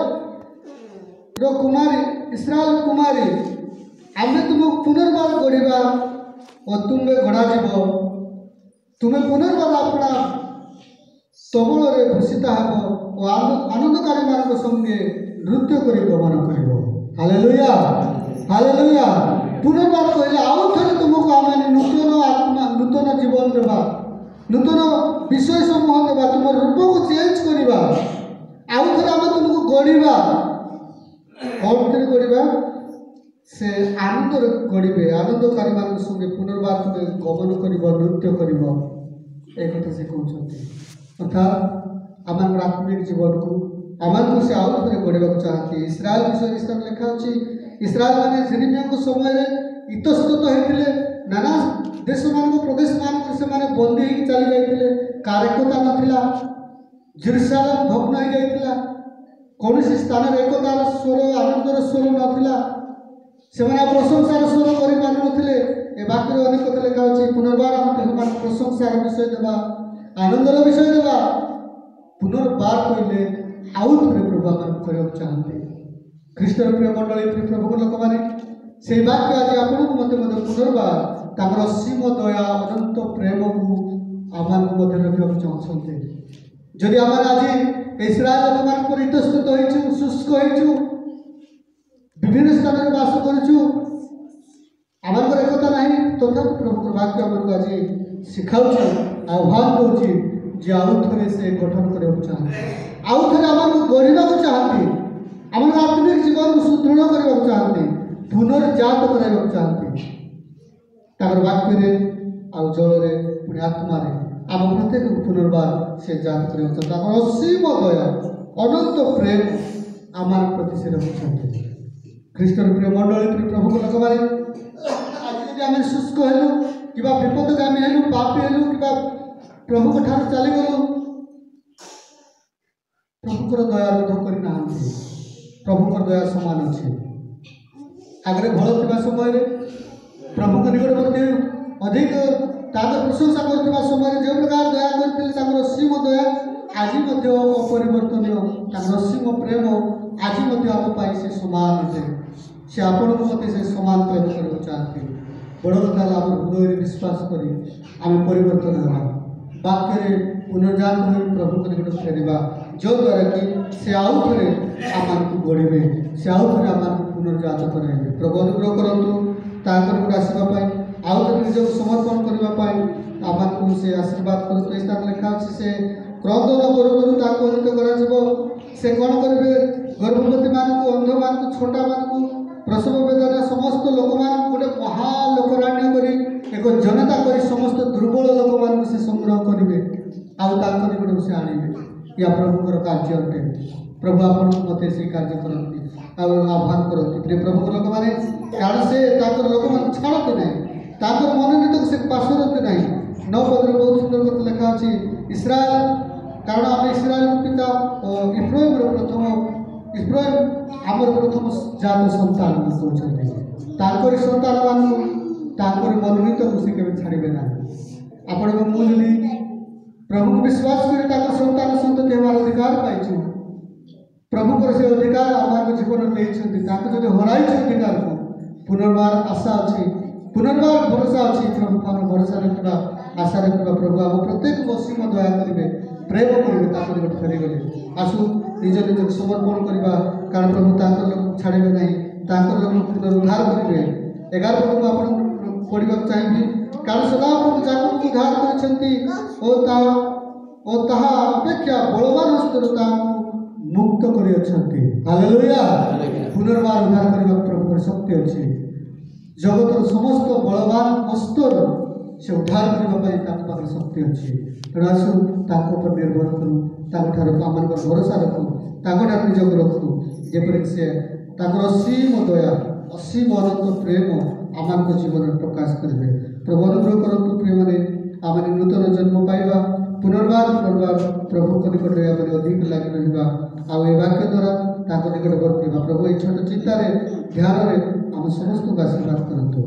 କୁମାରୀ, ଇସ୍ରାଏଲ କୁମାରୀ, ଆମେ ତୁମକୁ ପୁନର୍ବାର ଗଢ଼ିବା ଓ ତୁମେ ଗଢ଼ାଯିବ। ତୁମେ ପୁନର୍ବାର ଆପଣା ତବଳରେ ଭୂଷିତ ହେବ ଓ ଆନନ୍ଦକାରୀମାନଙ୍କ ସଙ୍ଗେ ନୃତ୍ୟ କରି ଗମନ କରିବ। Hallelujah, hallelujah. ପୁନର୍ବାର କହିଲେ ଆଉ ଥରେ ତୁମକୁ ଆମେ ନୂତନ ଆତ୍ମା, ନୂତନ ଜୀବନ ଦେବା, ନୂତନ ବିଷୟ ସମୂହ ଦେବା, ତୁମ ରୂପକୁ ଚେଞ୍ଜ କରିବା, ଆଉ ଥରେ ଆମେ ତୁମକୁ ଗଢ଼ିବା। କ'ଣ ଗଢ଼ିବା? ସେ ଆନନ୍ଦରେ ଗଢ଼ିବେ, ଆନନ୍ଦକାରୀମାନଙ୍କ ସଙ୍ଗେ ପୁନର୍ବାର ତୁମେ ଗମନ କରିବ, ନୃତ୍ୟ କରିବ। ଏ କଥା ସେ କହୁଛନ୍ତି। ଅର୍ଥାତ୍ ଆମମାନଙ୍କର ଆତ୍ମିକ ଜୀବନକୁ ଆମମାନଙ୍କୁ ସେ ଆଉ ଥରେ ଗଢ଼ିବାକୁ ଚାହାନ୍ତି। ଇସ୍ରାଏଲ ବିଷୟରେ ଇସ୍ରାଏଲ ଲେଖା ଅଛି, ଇସ୍ରାଏଲ ମାନେ ଜେରେମିୟାଙ୍କ ସମୟରେ ଇତସ୍ତତ ହୋଇଥିଲେ, ନାନା ଦେଶମାନଙ୍କ ପ୍ରଦେଶମାନଙ୍କରେ ସେମାନେ ବନ୍ଦୀ ହୋଇକି ଚାଲି ଯାଇଥିଲେ। କାହାର ଏକତା ନଥିଲା, ଜେରୁସାଲେମ ଭଗ୍ନ ହୋଇଯାଇଥିଲା, କୌଣସି ସ୍ଥାନରେ ଏକତାର ସ୍ୱର, ଆନନ୍ଦର ସ୍ୱର ନଥିଲା, ସେମାନେ ପ୍ରଶଂସାର ସ୍ୱର କରିପାରୁନଥିଲେ। ଏ ବାକ୍ୟରେ ଅନେକ କଥା ଲେଖା ଅଛି, ପୁନର୍ବାର ଆମେ ସେମାନଙ୍କୁ ପ୍ରଶଂସାର ବିଷୟ ଦେବା, ଆନନ୍ଦର ବିଷୟ ଦେବା। ପୁନର୍ବାର କହିଲେ ଆଉ ଥରେ ପ୍ରଭୁ ଆମମାନଙ୍କୁ କରିବାକୁ ଚାହାନ୍ତି। ଖ୍ରୀଷ୍ଟର ପ୍ରିୟ ମଣ୍ଡଳୀ, ପ୍ରଭୁଙ୍କ ଲୋକମାନେ, ସେଇ ବାକ୍ୟ ଆଜି ଆପଣଙ୍କୁ ମୋତେ ମଧ୍ୟ ପୁନର୍ବାର ତାଙ୍କର ଅସୀମ ଦୟା, ଅନନ୍ତ ପ୍ରେମକୁ ଆମମାନଙ୍କୁ ମଧ୍ୟ ରଖିବାକୁ ଚାହୁଁଛନ୍ତି। ଯଦି ଆମେ ଆଜି ଇସ୍ରାଏଲ ଲୋକମାନଙ୍କ ଇତସ୍ତତ ହୋଇଛୁ, ଶୁଷ୍କ ହୋଇଛୁ, ବିଭିନ୍ନ ସ୍ଥାନରେ ବାସ କରୁଛୁ, ଆମମାନଙ୍କର ଏକତା ନାହିଁ, ତଥାପି ପ୍ରଭୁଙ୍କର ବାକ୍ୟ ଆମକୁ ଆଜି ଶିଖାଉଛି, ଆହ୍ୱାନ ଦେଉଛି ଯେ ଆଉ ଥରେ ସେ ଗଠନ କରିବାକୁ ଚାହାନ୍ତି, ଆଉ ଥରେ ଆମମାନଙ୍କୁ ଗଢ଼ିବାକୁ ଚାହାନ୍ତି, ଆମର ଆତ୍ମିକ ଜୀବନକୁ ସୁଦୃଢ଼ କରିବାକୁ ଚାହାନ୍ତି, ପୁନର୍ଜାତ କରାଇବାକୁ ଚାହାନ୍ତି। ତାଙ୍କର ବାକ୍ୟରେ ଆଉ ଜଳରେ ପୁଣି ଆତ୍ମାରେ ଆମ ପ୍ରତ୍ୟେକକୁ ପୁନର୍ବାର ସେ ଜାତ କରିବାକୁ ଚାହାନ୍ତି। ତାଙ୍କର ଅସୀମ ଦୟା, ଅନନ୍ତ ପ୍ରେମ ଆମର ପ୍ରତି ସେ ରଖିଛନ୍ତି। ଖ୍ରୀଷ୍ଟର ପ୍ରିୟ ମଣ୍ଡଳୀ, ପ୍ରଭୁଙ୍କ ଲୋକମାନେ, ଆଜି ଯଦି ଆମେ ଶୁଷ୍କ ହେଲୁ କିମ୍ବା ବିପଦଗାମୀ ହେଲୁ, ପାପୀ ହେଲୁ କିମ୍ବା ପ୍ରଭୁଙ୍କ ଠାରୁ ଚାଲିଗଲୁ, ପ୍ରଭୁଙ୍କର ଦୟା ରୋଧ କରିନାହାନ୍ତି। ପ୍ରଭୁଙ୍କର ଦୟା ସମାନ ଅଛି। ଆଗରେ ଭଲ ଥିବା ସମୟରେ ପ୍ରଭୁଙ୍କ ନିକଟବର୍ତ୍ତୀ ଅଧିକ ତାଙ୍କର ପ୍ରଶଂସା କରୁଥିବା ସମୟରେ ଯେଉଁ ପ୍ରକାର ଦୟା କରିଥିଲେ, ତାଙ୍କର ଅସୀମ ଦୟା ଆଜି ମଧ୍ୟ ଅପରିବର୍ତ୍ତନୀୟ, ତାଙ୍କର ଅସୀମ ପ୍ରେମ ଆଜି ମଧ୍ୟ ଆମ ପାଇଁ ସେ ସମାନ ଅଟେ। ସେ ଆପଣଙ୍କୁ ମୋତେ ସେ ସମାନ ପ୍ରେମ କରିବାକୁ ଚାହାନ୍ତି। ବଡ଼ କଥା ହେଲା ଆମ ହୃଦୟରେ ବିଶ୍ୱାସ କରି ଆମେ ପରିବର୍ତ୍ତନ ହେବା, ବାକ୍ୟରେ ପୁନର୍ଜାତ ହୋଇ ପ୍ରଭୁଙ୍କ ନିକଟ ଫେରିବା, ଯଦ୍ୱାରା କି ସେ ଆଉ ଥରେ ଆମମାନଙ୍କୁ ଗଢ଼ିବେ, ସେ ଆଉ ଥରେ ଆମମାନଙ୍କୁ ପୁନର୍ଜାତ କରାଇବେ। ପ୍ରଭୁ ଅନୁଗ୍ରହ କରନ୍ତୁ ତାଙ୍କ ନିକଟ ଆସିବା ପାଇଁ, ଆଉ ଥରେ ନିଜକୁ ସମର୍ପଣ କରିବା ପାଇଁ ଆମମାନଙ୍କୁ ସେ ଆଶୀର୍ବାଦ କରନ୍ତୁ। ଏ ସ୍ଥାନ ଲେଖା ଅଛି, ସେ କ୍ରନ୍ଦନ କରୁ କରୁ ତାକୁ ଉନ୍ନତ କରାଯିବ। ସେ କ'ଣ କରିବେ? ଗର୍ଭବତୀମାନଙ୍କୁ, ଅନ୍ଧମାନଙ୍କୁ, ଛୋଟାମାନଙ୍କୁ, ପ୍ରସବ ବେଦନା ସମସ୍ତ ଲୋକମାନଙ୍କୁ ଗୋଟେ ମହାଲୋକରାଣ୍ୟ କରି, ଏକ ଜନତା କରି ସମସ୍ତ ଦୁର୍ବଳ ଲୋକମାନଙ୍କୁ ସେ ସଂଗ୍ରହ କରିବେ, ଆଉ ତାଙ୍କ ନିକଟକୁ ସେ ଆଣିବେ। ଏହା ପ୍ରଭୁଙ୍କର କାର୍ଯ୍ୟ ଅଟେ। ପ୍ରଭୁ ଆପଣଙ୍କୁ ମୋତେ ସେଇ କାର୍ଯ୍ୟ କରନ୍ତି ଆଉ ଆହ୍ୱାନ କରନ୍ତି। ପ୍ରିୟ ପ୍ରଭୁଙ୍କ ଲୋକମାନେ, କାରଣ ସେ ତାଙ୍କର ଲୋକମାନଙ୍କୁ ଛାଡ଼ନ୍ତି ନାହିଁ, ତାଙ୍କର ମନୋନୀତକୁ ସେ ପାଶରନ୍ତି ନାହିଁ। 9 ପଦରେ ବହୁତ ସୁନ୍ଦର କଥା ଲେଖା ଅଛି, ଇସ୍ରାଏଲ, କାରଣ ଆମେ ଇସ୍ରାଏଲର ପିତା ଓ ଇଫ୍ରାଇମର ପ୍ରଥମ, ଇଫ୍ରାଇମ ଆମର ପ୍ରଥମ ଜାତ ସନ୍ତାନ କହୁଛନ୍ତି। ତାଙ୍କରି ସନ୍ତାନମାନଙ୍କୁ, ତାଙ୍କରି ମନୋନୀତକୁ ସେ କେବେ ଛାଡ଼ିବେ ନାହିଁ। ଆପଣଙ୍କ ମୁଁ ଯଦି ପ୍ରଭୁଙ୍କୁ ବିଶ୍ୱାସ କରି ତାଙ୍କ ସନ୍ତାନ ସନ୍ତତି ହେବାର ଅଧିକାର ପାଇଛୁ, ପ୍ରଭୁଙ୍କର ସେ ଅଧିକାର ଆମର ଜୀବନରେ ନେଇଛନ୍ତି, ତାଙ୍କୁ ଯଦି ହରାଇଛୁ ଅଧିକାରକୁ, ପୁନର୍ବାର ଆଶା ଅଛି, ପୁନର୍ବାର ଭରସା ଅଛି। ପ୍ରଭୁ ଆମେ ଭରସା ରଖିବା, ଆଶା ରଖିବା। ପ୍ରଭୁ ଆମ ପ୍ରତ୍ୟେକ ଅସୀମ ଦୟା କରିବେ, ପ୍ରେମ କରିବେ, ତାଙ୍କ ନିକଟ ଫେରିଗଲେ। ଆସୁ ନିଜ ନିଜକୁ ସମର୍ପଣ କରିବା, କାରଣ ପ୍ରଭୁ ତାଙ୍କ ଲୋକକୁ ଛାଡ଼ିବେ ନାହିଁ, ତାଙ୍କ ଲୋକକୁ ପୁନରୁଦ୍ଧାର କରିବେ। 11 ପଦକୁ ଆପଣ ପଢ଼ିବାକୁ ଚାହିଁବି, କାରଣ ସଦାପ୍ରଭୁ ଯାକକୁ ଉଦ୍ଧାର କରିଛନ୍ତି ଓ ତାହା ଅପେକ୍ଷା ବଳବାନ ହସ୍ତରୁ ତାହାକୁ ମୁକ୍ତ କରିଅଛନ୍ତି। ହାଲେଲୁୟା। ପୁନର୍ବାର ଉଦ୍ଧାର କରିବାକୁ ପ୍ରଭୁଙ୍କର ଶକ୍ତି ଅଛି। ଜଗତର ସମସ୍ତ ବଳବାନ ହସ୍ତରୁ ସେ ଉଦ୍ଧାର କରିବା ପାଇଁ ତାଙ୍କ ପାଖରେ ଶକ୍ତି ଅଛି। ତେଣୁ ଆସୁ ତାଙ୍କ ଉପରେ ନିର୍ଭର କରୁ, ତାଙ୍କଠାରୁ ଆମମାନଙ୍କର ଭରସା ରଖୁ, ତାଙ୍କଠାରୁ ନିଜକୁ ରଖୁ, ଯେପରିକି ସେ ତାଙ୍କର ଅସୀମ ଦୟା, ଅସୀମ ଅନନ୍ତ ପ୍ରେମ ଆମମାନଙ୍କ ଜୀବନରେ ପ୍ରକାଶ କରିବେ। ପ୍ରଭୁ ଅନୁଗ୍ରହ କରନ୍ତୁ। ପ୍ରିୟମାନେ, ଆମେ ନୂତନ ଜନ୍ମ ପାଇବା, ପୁନର୍ବାର ପ୍ରଭୁଙ୍କ ନିକଟରେ ଆମେ ଅଧିକ ଲାଗି ରହିବା, ଆଉ ଏ ବାକ୍ୟ ଦ୍ୱାରା ତାଙ୍କ ନିକଟବର୍ତ୍ତୀ ହେବା। ପ୍ରଭୁ ଏହି ଛୋଟ ଚିନ୍ତାରେ, ଧ୍ୟାନରେ ଆମ ସମସ୍ତଙ୍କୁ ଆଶୀର୍ବାଦ କରନ୍ତୁ।